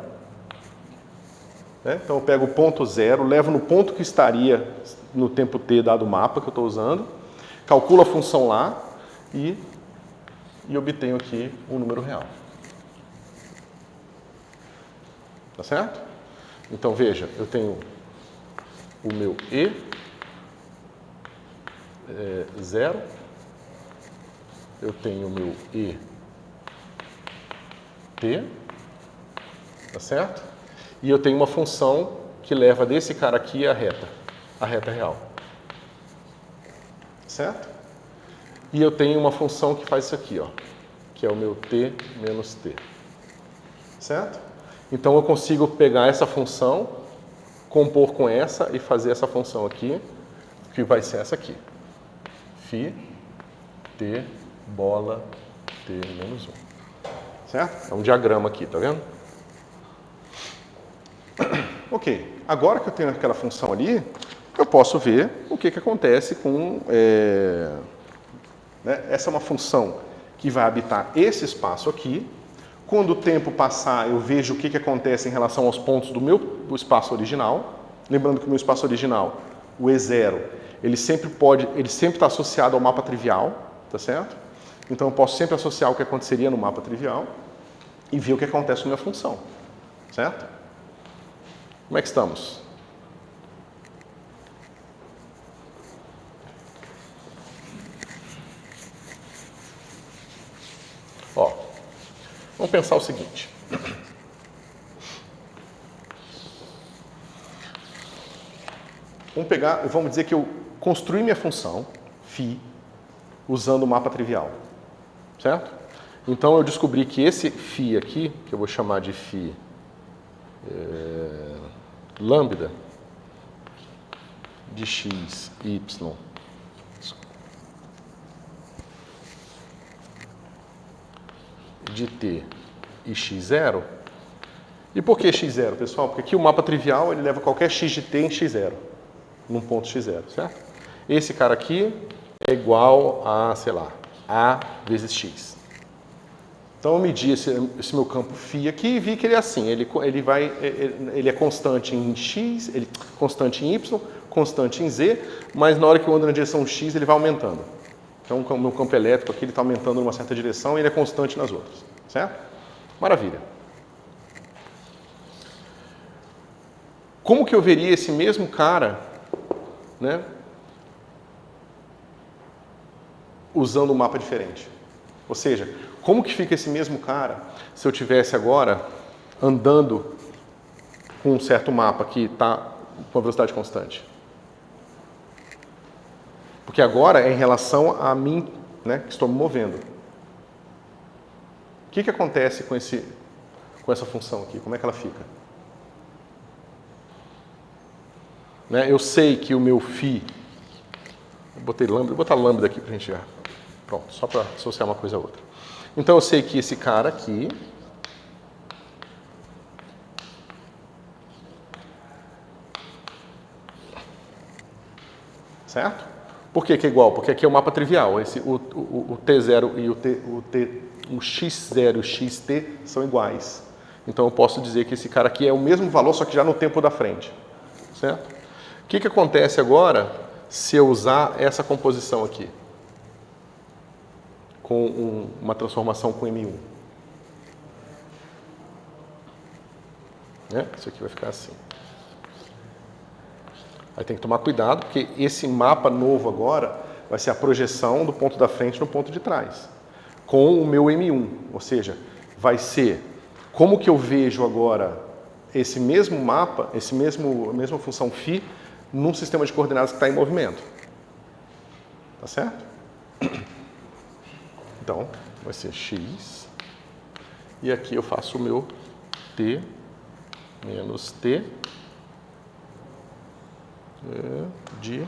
S1: Né? Então eu pego o ponto 0, levo no ponto que estaria no tempo t dado o mapa que eu estou usando, calculo a função lá e obtenho aqui o número real. Tá certo? Então veja, eu tenho o meu E 0, eu tenho o meu E t, tá certo? E eu tenho uma função que leva desse cara aqui a reta real. Certo? E eu tenho uma função que faz isso aqui, ó, que é o meu t menos t. Certo? Então eu consigo pegar essa função, compor com essa e fazer essa função aqui, que vai ser essa aqui. Φ t bola t menos 1. Certo? É um diagrama aqui, tá vendo? Ok. Agora que eu tenho aquela função ali, eu posso ver o que acontece com... né? Essa é uma função que vai habitar esse espaço aqui. Quando o tempo passar, eu vejo o que acontece em relação aos pontos do espaço original. Lembrando que o meu espaço original, o E0, ele sempre está associado ao mapa trivial, tá certo? Então eu posso sempre associar o que aconteceria no mapa trivial e ver o que acontece com a minha função, certo? Como é que estamos? Ó, vamos pensar o seguinte. Vamos dizer que eu construí minha função, φ, usando o mapa trivial, certo? Então eu descobri que esse φ aqui, que eu vou chamar de φ lambda, de x, y, de t e x0. E por que x0, pessoal? Porque aqui o mapa trivial ele leva qualquer x de t em x0, num ponto x0, certo? Esse cara aqui é igual a, sei lá, a vezes x. Então eu medi esse meu campo φ aqui e vi que ele é assim, ele é constante em x, constante em y, constante em z, mas na hora que eu ando na direção x ele vai aumentando. Então o meu campo elétrico aqui está aumentando numa certa direção e ele é constante nas outras, certo? Maravilha. Como que eu veria esse mesmo cara, né, usando um mapa diferente? Ou seja, como que fica esse mesmo cara se eu tivesse agora andando com um certo mapa que está com a velocidade constante? Porque agora é em relação a mim, né, que estou me movendo. O que acontece com essa função aqui? Como é que ela fica? Né, eu sei que o meu φ... Vou botar lambda aqui para a gente... Pronto, só para associar uma coisa a outra. Então eu sei que esse cara aqui certo? Por que é igual? Porque aqui é o mapa trivial. O T0 e o X0 e o XT são iguais. Então eu posso dizer que esse cara aqui é o mesmo valor, só que já no tempo da frente. Certo? O que acontece agora se eu usar essa composição aqui? Com uma transformação com M1. Né? Isso aqui vai ficar assim. Aí tem que tomar cuidado, porque esse mapa novo agora vai ser a projeção do ponto da frente no ponto de trás, com o meu M1. Ou seja, vai ser como que eu vejo agora esse mesmo mapa, a mesma função φ, num sistema de coordenadas que está em movimento. Tá certo? Então, vai ser x, e aqui eu faço o meu t menos t de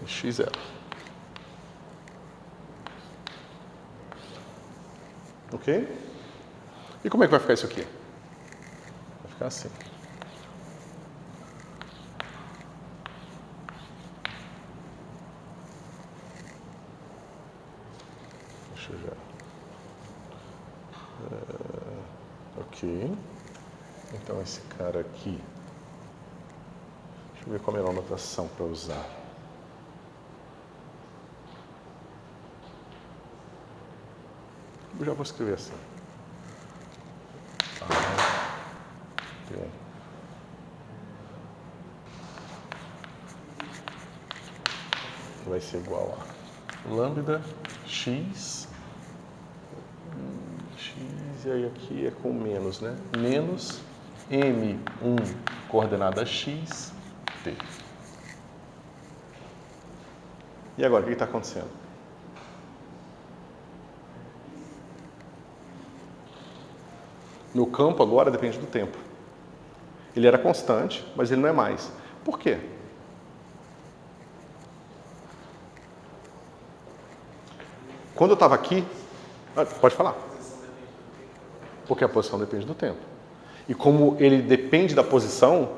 S1: x0. Ok? E como é que vai ficar isso aqui? Vai ficar assim. Ok. Então esse cara aqui. Deixa eu ver qual é a melhor notação para usar. Eu já vou escrever assim. Vai ser igual a lambda x, e aí aqui é com menos, né? Menos m1 coordenada x, t. E agora, o que está acontecendo? No campo agora depende do tempo. Ele era constante, mas ele não é mais. Por quê? Quando eu estava aqui... Pode falar. Porque a posição depende do tempo. E como ele depende da posição,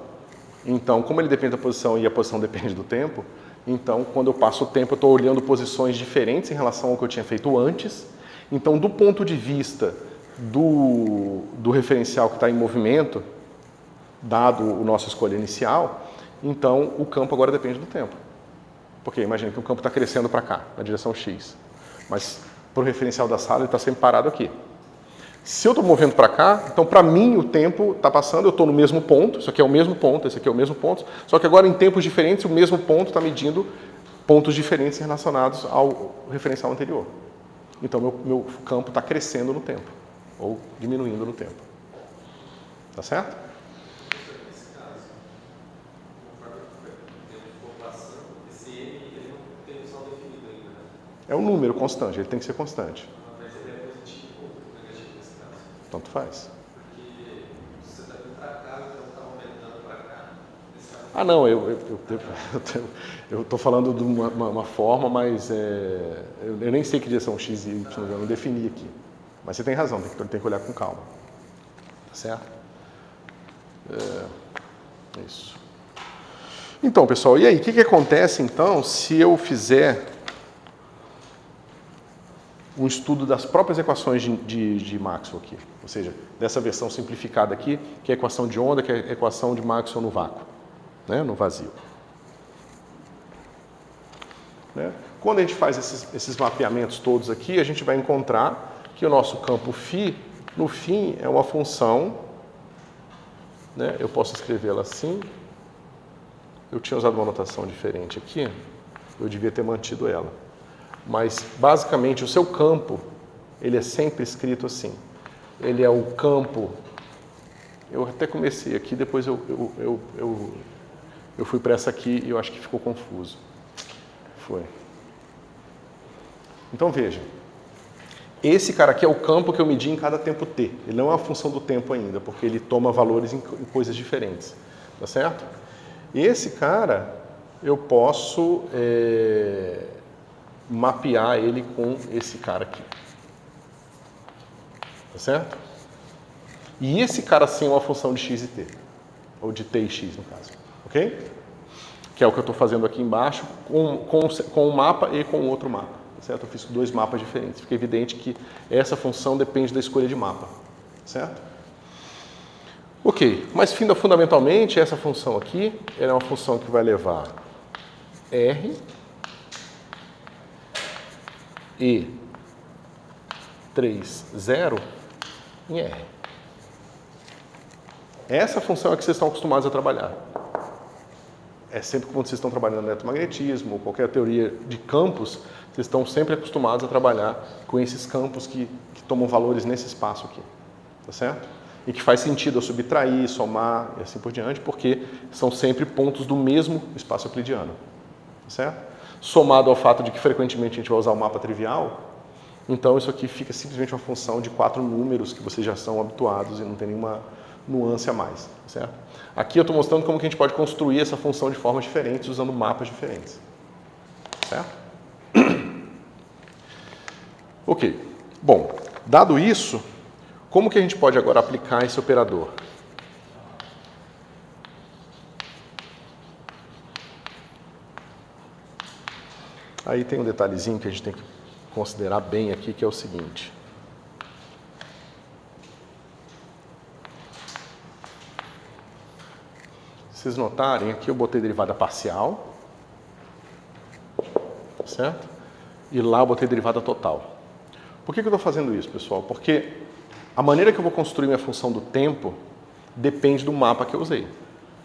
S1: então, como ele depende da posição e a posição depende do tempo, então, quando eu passo o tempo, eu estou olhando posições diferentes em relação ao que eu tinha feito antes. Então, do ponto de vista do referencial que está em movimento, dado o nosso escolha inicial, então o campo agora depende do tempo. Porque imagina que o campo está crescendo para cá, na direção x. Mas para o referencial da sala ele está sempre parado aqui. Se eu estou movendo para cá, então para mim o tempo está passando, eu estou no mesmo ponto, isso aqui é o mesmo ponto, esse aqui é o mesmo ponto, só que agora em tempos diferentes o mesmo ponto está medindo pontos diferentes relacionados ao referencial anterior. Então meu campo está crescendo no tempo, ou diminuindo no tempo. Tá certo?
S2: Nesse caso, conforme o tempo for passando, esse M ele não tem um saldo definido ainda, né?
S1: É um número constante, ele tem que ser constante.
S2: Mas ele é positivo ou negativo nesse caso?
S1: Tanto faz.
S2: Porque você está vindo para cá, então está aumentando para cá.
S1: Ah, não, eu estou falando de uma forma, mas eu nem sei que direção x e y, eu não defini aqui. Mas você tem razão, tem que olhar com calma. Tá certo? Isso. Então, pessoal, e aí? O que acontece, então, se eu fizer um estudo das próprias equações de Maxwell aqui? Ou seja, dessa versão simplificada aqui, que é a equação de onda, que é a equação de Maxwell no vácuo, né? No vazio. Né? Quando a gente faz esses mapeamentos todos aqui, a gente vai encontrar que o nosso campo φ, no fim, é uma função, né? Eu posso escrevê-la assim. Eu tinha usado uma notação diferente aqui, eu devia ter mantido ela. Mas, basicamente, o seu campo, ele é sempre escrito assim. Ele é o campo... Eu até comecei aqui, depois eu fui para essa aqui e eu acho que ficou confuso. Foi. Então, veja. Esse cara aqui é o campo que eu medi em cada tempo t. Ele não é uma função do tempo ainda, porque ele toma valores em coisas diferentes. Tá certo? E esse cara, eu posso mapear ele com esse cara aqui. Tá certo? E esse cara sim é uma função de x e t. Ou de t e x, no caso. Ok? Que é o que eu estou fazendo aqui embaixo, com um mapa e com outro mapa. Tá certo? Eu fiz dois mapas diferentes. Fica evidente que essa função depende da escolha de mapa. Certo? Ok, mas fundamentalmente essa função aqui é uma função que vai levar R e 3, 0 em R. Essa função é que vocês estão acostumados a trabalhar. É sempre quando vocês estão trabalhando no eletromagnetismo, ou qualquer teoria de campos, vocês estão sempre acostumados a trabalhar com esses campos que tomam valores nesse espaço aqui. Tá certo? E que faz sentido eu subtrair, somar e assim por diante, porque são sempre pontos do mesmo espaço euclidiano. Tá certo? Somado ao fato de que frequentemente a gente vai usar o mapa trivial, então isso aqui fica simplesmente uma função de 4 números que vocês já são habituados e não tem nenhuma nuance a mais. Tá certo? Aqui eu estou mostrando como que a gente pode construir essa função de formas diferentes, usando mapas diferentes. Certo? Ok. Bom, dado isso, como que a gente pode agora aplicar esse operador? Aí tem um detalhezinho que a gente tem que considerar bem aqui, que é o seguinte. vocês notarem, aqui eu botei derivada parcial, certo? E lá eu botei derivada total. Por que eu estou fazendo isso, pessoal? Porque a maneira que eu vou construir minha função do tempo depende do mapa que eu usei.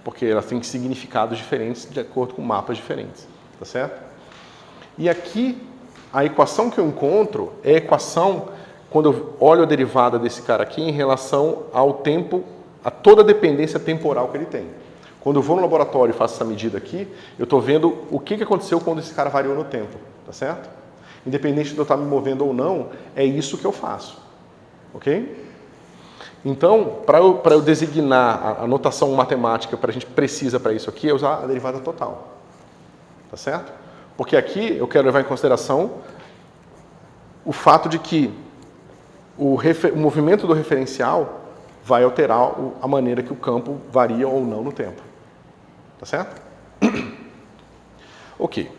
S1: Porque ela tem significados diferentes de acordo com mapas diferentes, tá certo? E aqui, a equação que eu encontro é a equação, quando eu olho a derivada desse cara aqui em relação ao tempo, a toda a dependência temporal que ele tem. Quando eu vou no laboratório e faço essa medida aqui, eu estou vendo o que aconteceu quando esse cara variou no tempo, tá certo? Independente de eu estar me movendo ou não, é isso que eu faço, ok? Então, para eu designar a notação matemática que a gente precisa para isso aqui, é usar a derivada total, tá certo? Porque aqui eu quero levar em consideração o fato de que o movimento do referencial vai alterar a maneira que o campo varia ou não no tempo. Tá certo? Ok.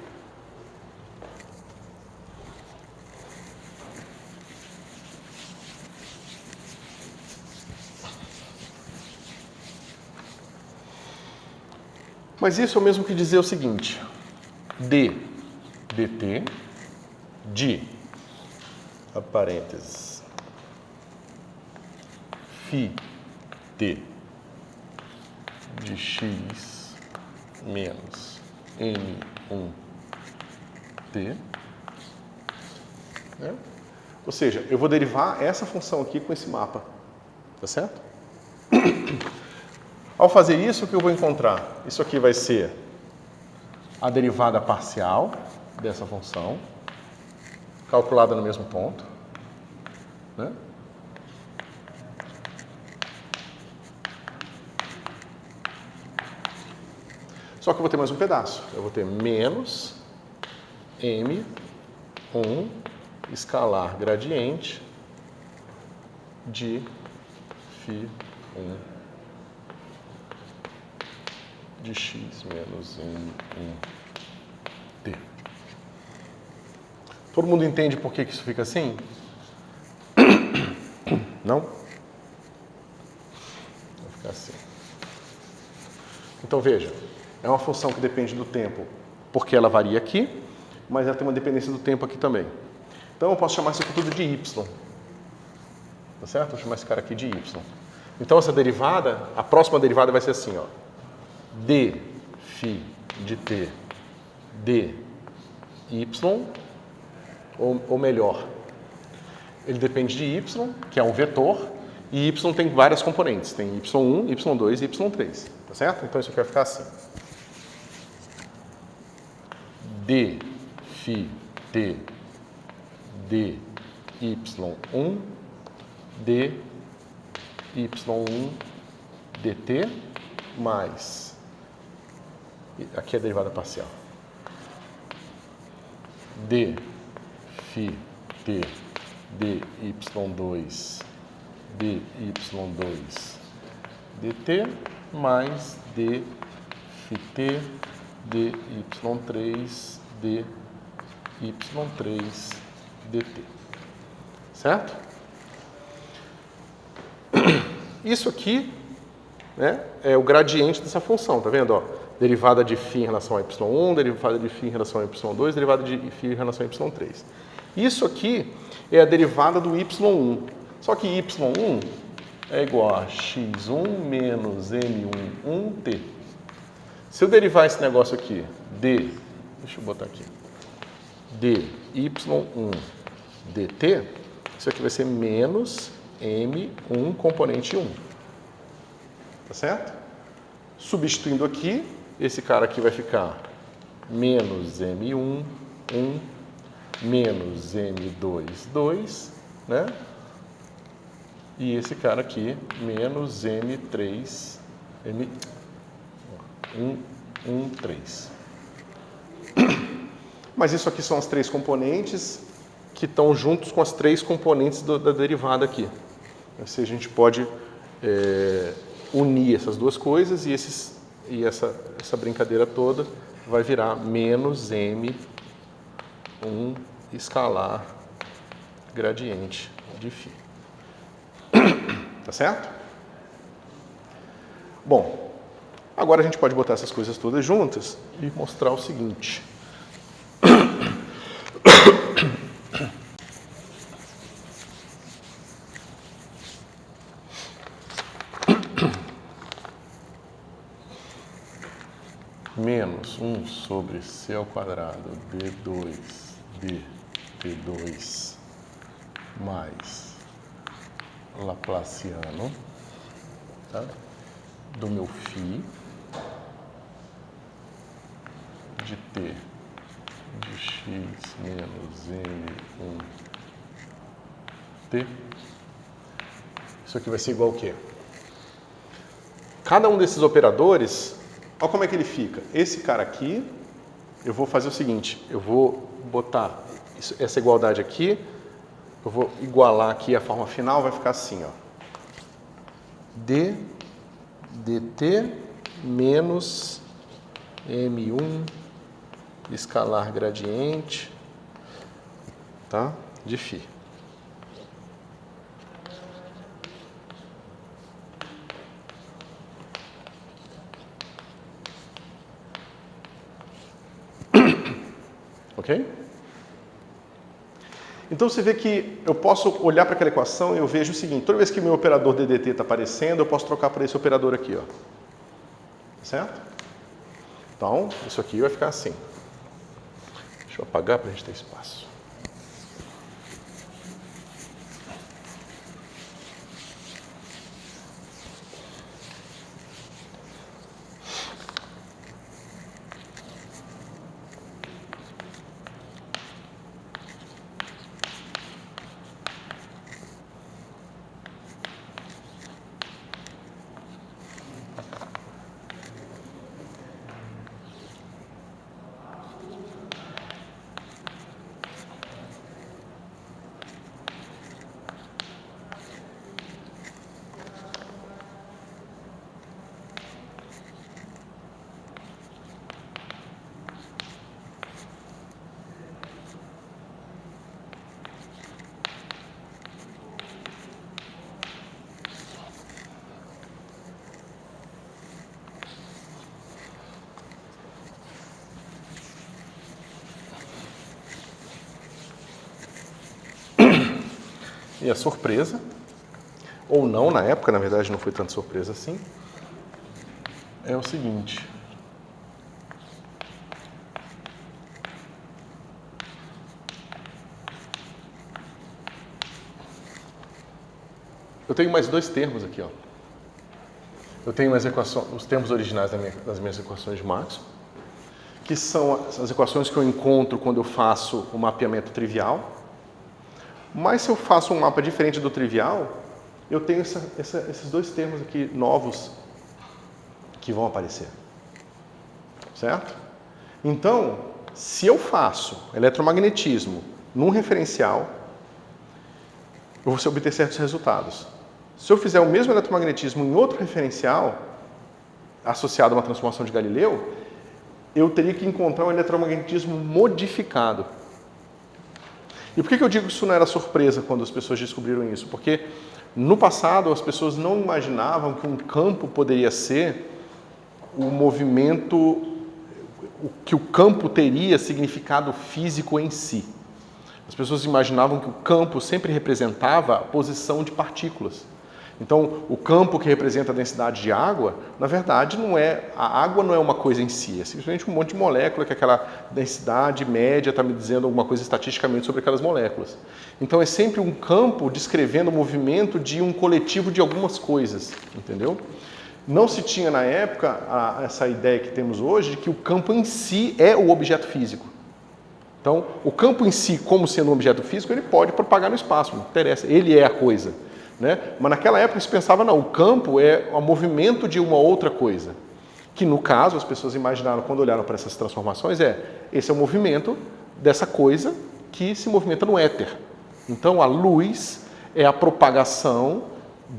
S1: Mas isso é o mesmo que dizer o seguinte: dt de, a parênteses, φ t de x menos m1t, né? Ou seja, eu vou derivar essa função aqui com esse mapa, tá certo? Ao fazer isso, o que eu vou encontrar? Isso aqui vai ser a derivada parcial dessa função, calculada no mesmo ponto, né? Só que eu vou ter mais um pedaço. Eu vou ter menos m1 escalar gradiente de φ1 de x menos m1t. Todo mundo entende por que isso fica assim? Não? Vai ficar assim. Então veja, é uma função que depende do tempo, porque ela varia aqui, mas ela tem uma dependência do tempo aqui também. Então eu posso chamar isso aqui tudo de y. Tá certo? Vou chamar esse cara aqui de y. Então essa derivada, a próxima derivada vai ser assim, ó. d φ de t dy, ou melhor, ele depende de y, que é um vetor, e y tem várias componentes. Tem y1, y2 e y3. Tá certo? Então isso aqui vai ficar assim. d φ t dy1 dy1 dt mais, aqui é a derivada parcial, d φ t dy2 dy2 dt mais d φ t dy3 dy3 dt. Certo? Isso aqui, né, é o gradiente dessa função, tá vendo? Ó, derivada de φ em relação a y1, derivada de φ em relação a y2, derivada de φ em relação a y3. Isso aqui é a derivada do y1. Só que y1 é igual a x1 menos m1t. Se eu derivar esse negócio aqui, deixa eu botar aqui, dy1 dt, isso aqui vai ser menos m1 componente 1. Tá certo? Substituindo aqui, esse cara aqui vai ficar menos m1, 1, menos m2, 2, né? E esse cara aqui, menos m3, m1, 1, 3. Mas isso aqui são as três componentes que estão juntos com as três componentes da derivada aqui. Assim a gente pode unir essas duas coisas e essa brincadeira toda vai virar menos m1 escalar gradiente de φ. Tá certo? Bom, Agora a gente pode botar essas coisas todas juntas e mostrar o seguinte. Menos 1 sobre c ao quadrado d2 dt2 mais Laplaciano, tá? Do meu φ de t de x menos m1t. Isso aqui vai ser igual ao quê? Cada um desses operadores, olha como é que ele fica. Esse cara aqui, eu vou fazer o seguinte, eu vou botar essa igualdade aqui, eu vou igualar aqui a forma final, vai ficar assim, ó. d dt menos m1 escalar gradiente, tá? De φ. Ok? Então você vê que eu posso olhar para aquela equação e eu vejo o seguinte, toda vez que o meu operador DDT está aparecendo, eu posso trocar por esse operador aqui, ó. Certo? Então, isso aqui vai ficar assim. Deixa eu apagar para a gente ter espaço. E a surpresa, ou não, na época, na verdade não foi tanta surpresa assim, é o seguinte. Eu tenho mais dois termos aqui, ó. Eu tenho os termos originais das minhas equações de Maxwell, que são as equações que eu encontro quando eu faço o mapeamento trivial. Mas se eu faço um mapa diferente do trivial, eu tenho esses dois termos aqui novos que vão aparecer. Certo? Então, se eu faço eletromagnetismo num referencial, eu vou obter certos resultados. Se eu fizer o mesmo eletromagnetismo em outro referencial, associado a uma transformação de Galileu, eu teria que encontrar um eletromagnetismo modificado. E por que eu digo que isso não era surpresa quando as pessoas descobriram isso? Porque no passado as pessoas não imaginavam que um campo poderia ser o movimento, que o campo teria significado físico em si. As pessoas imaginavam que o campo sempre representava a posição de partículas. Então, o campo que representa a densidade de água, na verdade, a água não é uma coisa em si, é simplesmente um monte de molécula que aquela densidade média está me dizendo alguma coisa estatisticamente sobre aquelas moléculas. Então, é sempre um campo descrevendo o movimento de um coletivo de algumas coisas, entendeu? Não se tinha na época essa ideia que temos hoje de que o campo em si é o objeto físico. Então, o campo em si, como sendo um objeto físico, ele pode propagar no espaço, não interessa, ele é a coisa. Né? Mas naquela época se pensava, não, o campo é o movimento de uma outra coisa. Que no caso, as pessoas imaginaram, quando olharam para essas transformações, esse é o movimento dessa coisa que se movimenta no éter. Então a luz é a propagação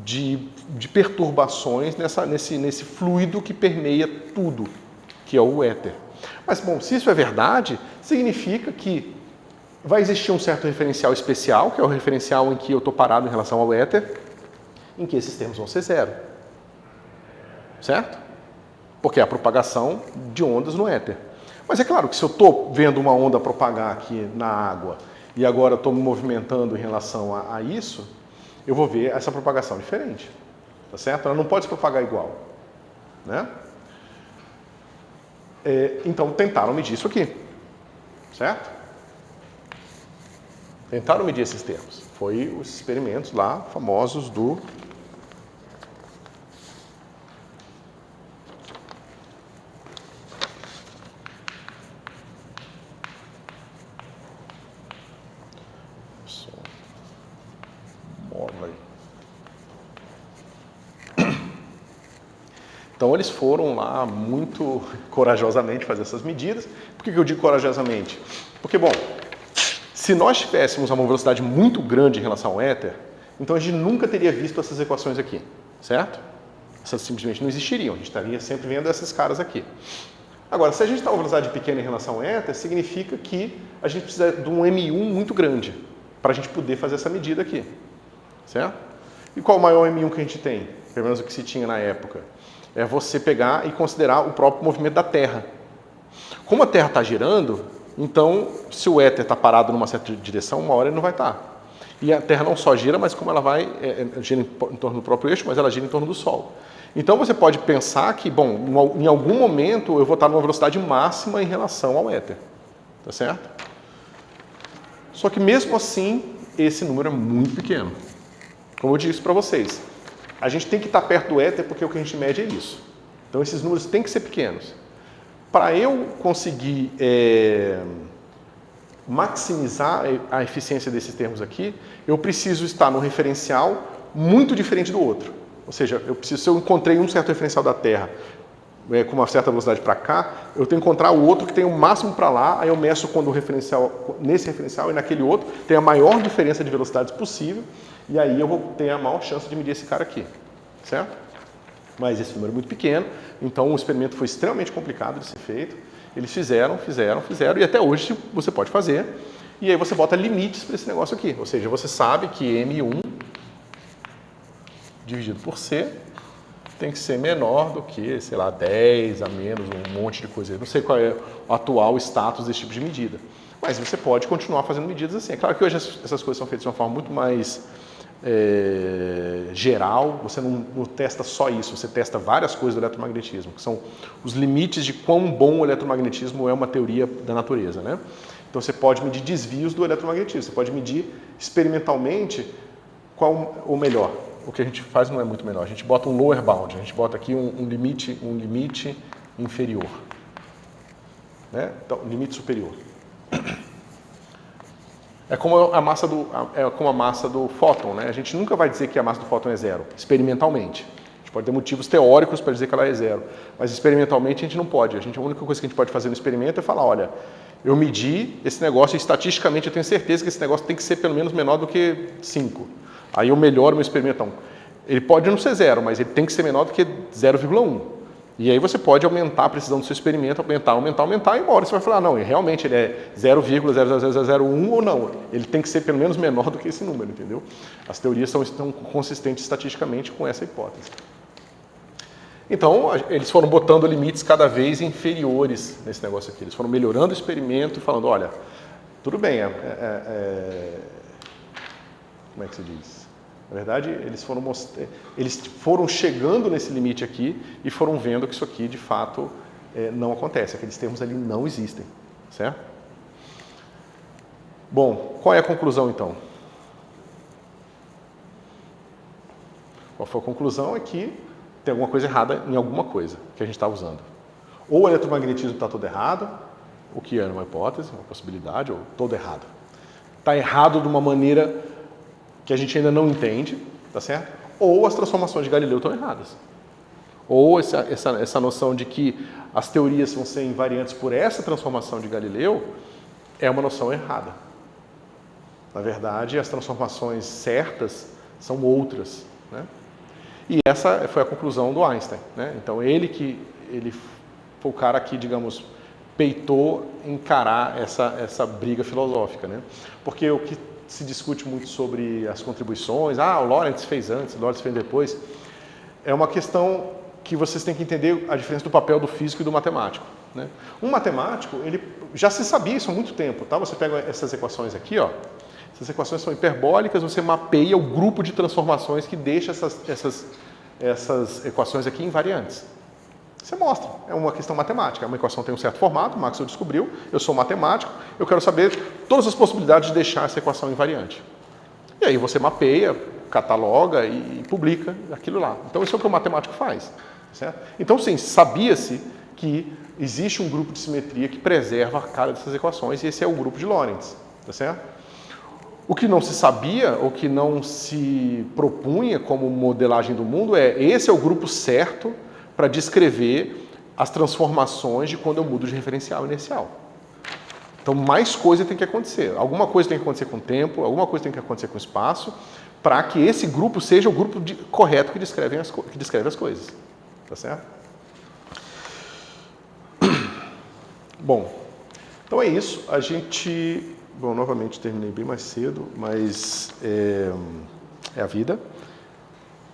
S1: de perturbações nesse fluido que permeia tudo, que é o éter. Mas, bom, se isso é verdade, significa que vai existir um certo referencial especial, que é o referencial em que eu estou parado em relação ao éter, em que esses termos vão ser zero. Certo? porque é a propagação de ondas no éter. Mas é claro que se eu estou vendo uma onda propagar aqui na água e agora estou me movimentando em relação a isso, eu vou ver essa propagação diferente, tá certo? Ela não pode se propagar igual, né? Então tentaram medir isso aqui, certo? Tentaram medir esses termos. Foi os experimentos lá famosos do Morley. Então eles foram lá muito corajosamente fazer essas medidas. Por que eu digo corajosamente? Porque, bom, se nós tivéssemos uma velocidade muito grande em relação ao éter, então a gente nunca teria visto essas equações aqui, certo? Essas simplesmente não existiriam, a gente estaria sempre vendo esses caras aqui. Agora, se a gente está a uma velocidade pequena em relação ao éter, significa que a gente precisa de um M1 muito grande para a gente poder fazer essa medida aqui, certo? E qual o maior M1 que a gente tem? Pelo menos o que se tinha na época. É você pegar e considerar o próprio movimento da Terra. Como a Terra está girando, então, se o éter está parado numa certa direção, uma hora ele não vai estar. E a Terra não só gira, mas como ela vai, gira em torno do próprio eixo, mas ela gira em torno do Sol. Então você pode pensar que, bom, em algum momento eu vou estar numa velocidade máxima em relação ao éter. Tá certo? Só que mesmo assim, esse número é muito pequeno. Como eu disse para vocês, a gente tem que estar perto do éter porque o que a gente mede é isso. Então esses números têm que ser pequenos. Para eu conseguir maximizar a eficiência desses termos aqui, eu preciso estar num referencial muito diferente do outro. Ou seja, se eu encontrei um certo referencial da Terra com uma certa velocidade para cá, eu tenho que encontrar o outro que tem o máximo para lá, aí eu meço quando o referencial, nesse referencial e naquele outro, tem a maior diferença de velocidades possível, e aí eu vou ter a maior chance de medir esse cara aqui, certo? Mas esse número é muito pequeno, então o experimento foi extremamente complicado de ser feito. Eles fizeram, e até hoje você pode fazer. E aí você bota limites para esse negócio aqui. Ou seja, você sabe que M1 dividido por C tem que ser menor do que, sei lá, 10 a menos, um monte de coisa. Eu não sei qual é o atual status desse tipo de medida. Mas você pode continuar fazendo medidas assim. É claro que hoje essas coisas são feitas de uma forma muito mais geral, você não testa só isso, você testa várias coisas do eletromagnetismo, que são os limites de quão bom o eletromagnetismo é uma teoria da natureza, né? Então você pode medir desvios do eletromagnetismo, você pode medir experimentalmente ou melhor, o que a gente faz não é muito melhor, a gente bota um lower bound, a gente bota aqui um limite inferior, né? Então, limite superior. É como a massa do fóton, né? A gente nunca vai dizer que a massa do fóton é zero, experimentalmente. A gente pode ter motivos teóricos para dizer que ela é zero, mas experimentalmente a gente não pode. A única coisa que a gente pode fazer no experimento é falar, olha, eu medi esse negócio e estatisticamente eu tenho certeza que esse negócio tem que ser pelo menos menor do que 5. Aí eu melhoro meu experimento. Então, ele pode não ser zero, mas ele tem que ser menor do que 0,1. E aí você pode aumentar a precisão do seu experimento, aumentar, e uma hora você vai falar, não, realmente ele é 0,00001 ou não. Ele tem que ser pelo menos menor do que esse número, entendeu? As teorias estão consistentes estatisticamente com essa hipótese. Então, eles foram botando limites cada vez inferiores nesse negócio aqui. Eles foram melhorando o experimento e falando, olha, tudo bem, como é que se diz? Na verdade, eles foram chegando nesse limite aqui e foram vendo que isso aqui, de fato, não acontece. Aqueles termos ali não existem, certo? Bom, qual é a conclusão, então? Qual foi a conclusão? É que tem alguma coisa errada em alguma coisa que a gente está usando. Ou o eletromagnetismo está todo errado, o que é uma hipótese, uma possibilidade, ou todo errado. Está errado de uma maneira que a gente ainda não entende, tá certo? Ou as transformações de Galileu estão erradas. Ou essa noção de que as teorias vão ser invariantes por essa transformação de Galileu é uma noção errada. Na verdade, as transformações certas são outras, né? E essa foi a conclusão do Einstein, né? Então ele foi o cara que, digamos, peitou encarar essa briga filosófica, né? Porque o que se discute muito sobre as contribuições, o Lorentz fez antes, o Lorentz fez depois, é uma questão que vocês têm que entender a diferença do papel do físico e do matemático, né? Um matemático, ele já se sabia isso há muito tempo, tá? Você pega essas equações aqui, ó. Essas equações são hiperbólicas, você mapeia o grupo de transformações que deixa essas equações aqui invariantes. Você mostra, é uma questão matemática. Uma equação tem um certo formato, Maxwell descobriu, eu sou matemático, eu quero saber todas as possibilidades de deixar essa equação invariante. E aí você mapeia, cataloga e publica aquilo lá. Então isso é o que o matemático faz. Certo? Então sim, sabia-se que existe um grupo de simetria que preserva cada dessas equações e esse é o grupo de Lorentz. Tá certo? O que não se sabia, ou que não se propunha como modelagem do mundo esse é o grupo certo para descrever as transformações de quando eu mudo de referencial inercial. Então, mais coisa tem que acontecer. Alguma coisa tem que acontecer com o tempo, alguma coisa tem que acontecer com o espaço, para que esse grupo seja o grupo correto que descreve as coisas. Tá certo? Bom, então é isso. A gente... Bom, novamente terminei bem mais cedo, mas é a vida.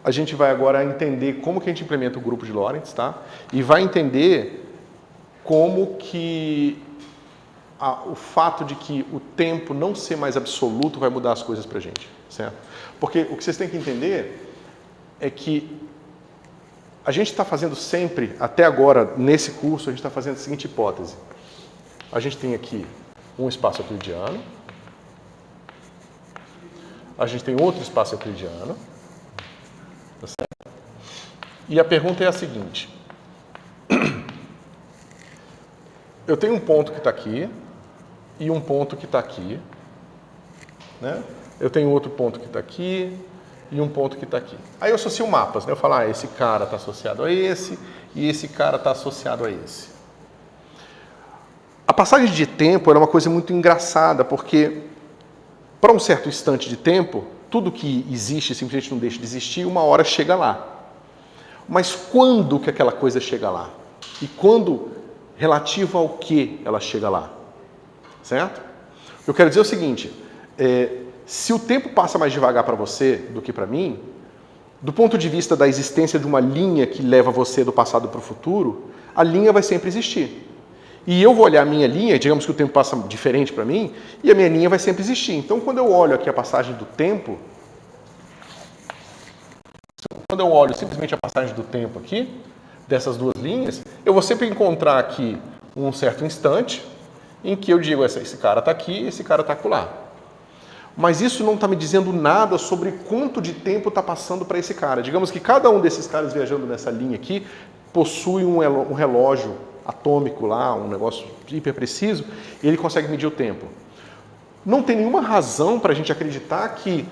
S1: A gente vai agora entender como que a gente implementa o grupo de Lorentz, tá? E vai entender como que o fato de que o tempo não ser mais absoluto vai mudar as coisas pra gente, certo? Porque o que vocês têm que entender é que a gente está fazendo sempre, até agora, nesse curso, a gente está fazendo a seguinte hipótese. A gente tem aqui um espaço euclidiano, a gente tem outro espaço euclidiano, tá certo? E a pergunta é a seguinte: eu tenho um ponto que está aqui e um ponto que está aqui, né? Eu tenho outro ponto que está aqui e um ponto que está aqui. Aí eu associo mapas, né? Eu falo, esse cara está associado a esse e esse cara está associado a esse. A passagem de tempo era uma coisa muito engraçada, porque para um certo instante de tempo, tudo que existe simplesmente não deixa de existir, uma hora chega lá. Mas quando que aquela coisa chega lá? E quando, relativo ao que ela chega lá? Certo? Eu quero dizer o seguinte, se o tempo passa mais devagar para você do que para mim, do ponto de vista da existência de uma linha que leva você do passado para o futuro, a linha vai sempre existir. E eu vou olhar a minha linha, digamos que o tempo passa diferente para mim, e a minha linha vai sempre existir. Então, quando eu olho aqui a passagem do tempo, quando eu olho simplesmente a passagem do tempo aqui, dessas duas linhas, eu vou sempre encontrar aqui um certo instante em que eu digo, esse cara está aqui, esse cara está acolá. Mas isso não está me dizendo nada sobre quanto de tempo está passando para esse cara. Digamos que cada um desses caras viajando nessa linha aqui possui um relógio atômico lá, um negócio hiper preciso, e ele consegue medir o tempo. Não tem nenhuma razão para a gente acreditar que,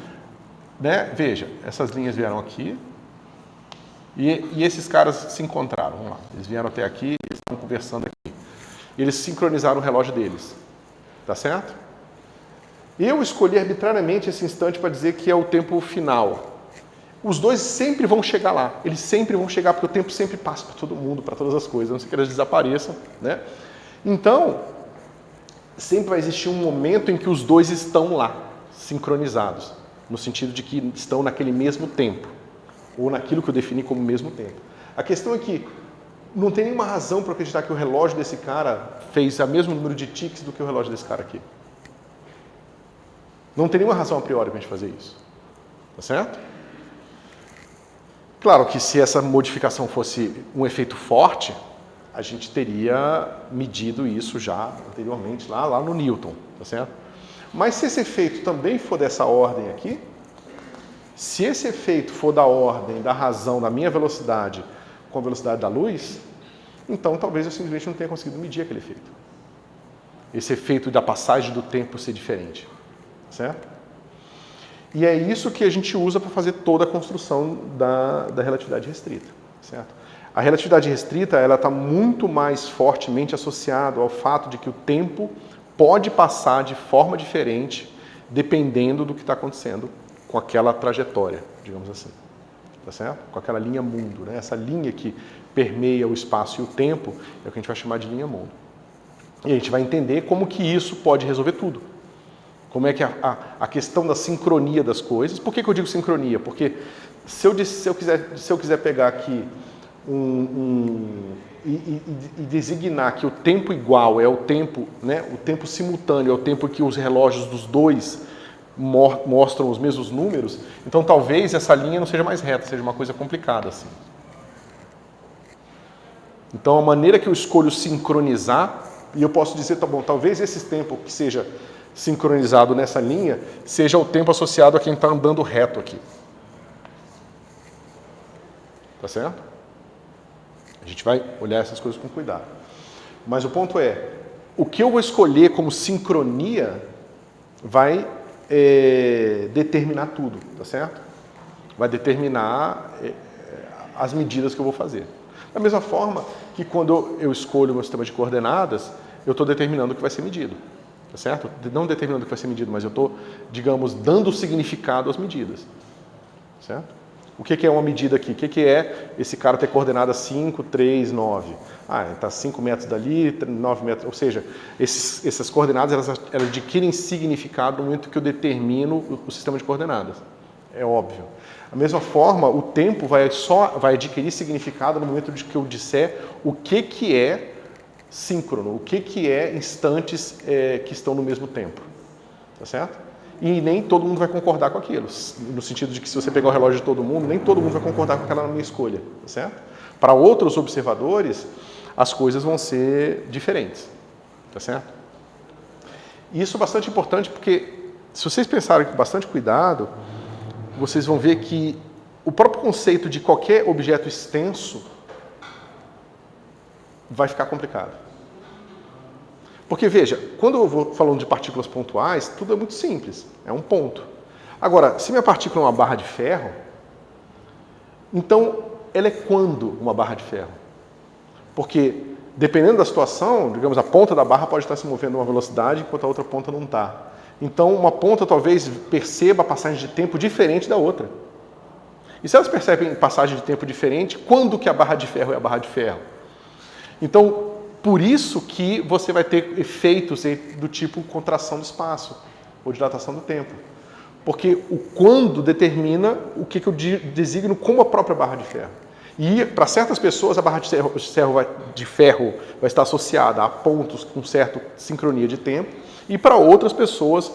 S1: né, veja, essas linhas vieram aqui e esses caras se encontraram. Vamos lá, eles vieram até aqui, eles estão conversando aqui. Eles sincronizaram o relógio deles. Tá certo? Eu escolhi arbitrariamente esse instante para dizer que é o tempo final. Os dois sempre vão chegar lá. Eles sempre vão chegar, porque o tempo sempre passa para todo mundo, para todas as coisas, a não ser que elas desapareçam, né? Então, sempre vai existir um momento em que os dois estão lá, sincronizados, no sentido de que estão naquele mesmo tempo, ou naquilo que eu defini como mesmo tempo. A questão é que não tem nenhuma razão para acreditar que o relógio desse cara fez o mesmo número de tiques do que o relógio desse cara aqui. Não tem nenhuma razão a priori para a gente fazer isso. Tá certo? Claro que se essa modificação fosse um efeito forte, a gente teria medido isso já anteriormente, lá no Newton, tá certo? Mas se esse efeito também for dessa ordem aqui, se esse efeito for da ordem da razão da minha velocidade com a velocidade da luz, então talvez eu simplesmente não tenha conseguido medir aquele efeito. Esse efeito da passagem do tempo ser diferente, certo? E é isso que a gente usa para fazer toda a construção da relatividade restrita, certo? A relatividade restrita ela está muito mais fortemente associada ao fato de que o tempo pode passar de forma diferente dependendo do que está acontecendo com aquela trajetória, digamos assim, tá certo? Com aquela linha mundo, né? Essa linha que permeia o espaço e o tempo é o que a gente vai chamar de linha mundo. E a gente vai entender como que isso pode resolver tudo. Como é que a questão da sincronia das coisas... Por que eu digo sincronia? Porque se eu quiser pegar aqui e designar que o tempo igual é o tempo, né, o tempo simultâneo é o tempo que os relógios dos dois mostram os mesmos números, então talvez essa linha não seja mais reta, seja uma coisa complicada assim. Então a maneira que eu escolho sincronizar, e eu posso dizer, tá bom, talvez esse tempo que seja sincronizado nessa linha seja o tempo associado a quem está andando reto aqui. Tá certo? A gente vai olhar essas coisas com cuidado. Mas o ponto é, o que eu vou escolher como sincronia vai determinar tudo, tá certo? Vai determinar as medidas que eu vou fazer. Da mesma forma que quando eu escolho o meu sistema de coordenadas, eu estou determinando o que vai ser medido, tá certo? Não determinando o que vai ser medido, mas eu estou, digamos, dando significado às medidas, certo? O que é uma medida aqui? O que é esse cara ter coordenada 5, 3, 9? Ah, está 5 metros dali, 9 metros. Ou seja, essas coordenadas elas adquirem significado no momento que eu determino o sistema de coordenadas. É óbvio. Da mesma forma, o tempo vai adquirir significado no momento que eu disser o que é síncrono, o que é instantes que estão no mesmo tempo. Tá certo? E nem todo mundo vai concordar com aquilo, no sentido de que se você pegar o relógio de todo mundo, nem todo mundo vai concordar com aquela minha escolha, tá certo? Para outros observadores, as coisas vão ser diferentes, tá certo? E isso é bastante importante porque, se vocês pensarem com bastante cuidado, vocês vão ver que o próprio conceito de qualquer objeto extenso vai ficar complicado. Porque, veja, quando eu vou falando de partículas pontuais, tudo é muito simples, é um ponto. Agora, se minha partícula é uma barra de ferro, então ela é quando uma barra de ferro? Porque, dependendo da situação, digamos, a ponta da barra pode estar se movendo a uma velocidade, enquanto a outra ponta não está. Então, uma ponta talvez perceba a passagem de tempo diferente da outra. E se elas percebem passagem de tempo diferente, quando que a barra de ferro é a barra de ferro? Então, por isso que você vai ter efeitos do tipo contração do espaço ou dilatação do tempo. Porque o quando determina o que eu designo como a própria barra de ferro. E para certas pessoas a barra de ferro vai estar associada a pontos com certa sincronia de tempo e para outras pessoas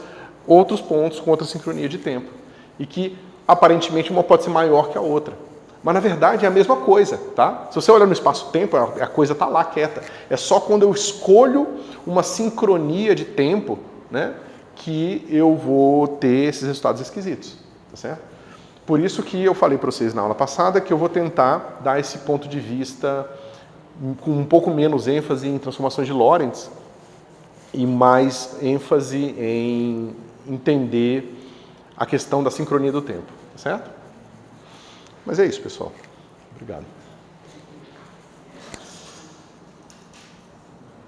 S1: outros pontos com outra sincronia de tempo. E que aparentemente uma pode ser maior que a outra. Mas, na verdade, é a mesma coisa, tá? Se você olhar no espaço-tempo, a coisa está lá quieta. É só quando eu escolho uma sincronia de tempo, né, que eu vou ter esses resultados esquisitos, tá certo? Por isso que eu falei para vocês na aula passada que eu vou tentar dar esse ponto de vista com um pouco menos ênfase em transformações de Lorentz e mais ênfase em entender a questão da sincronia do tempo, tá certo? Mas é isso, pessoal. Obrigado.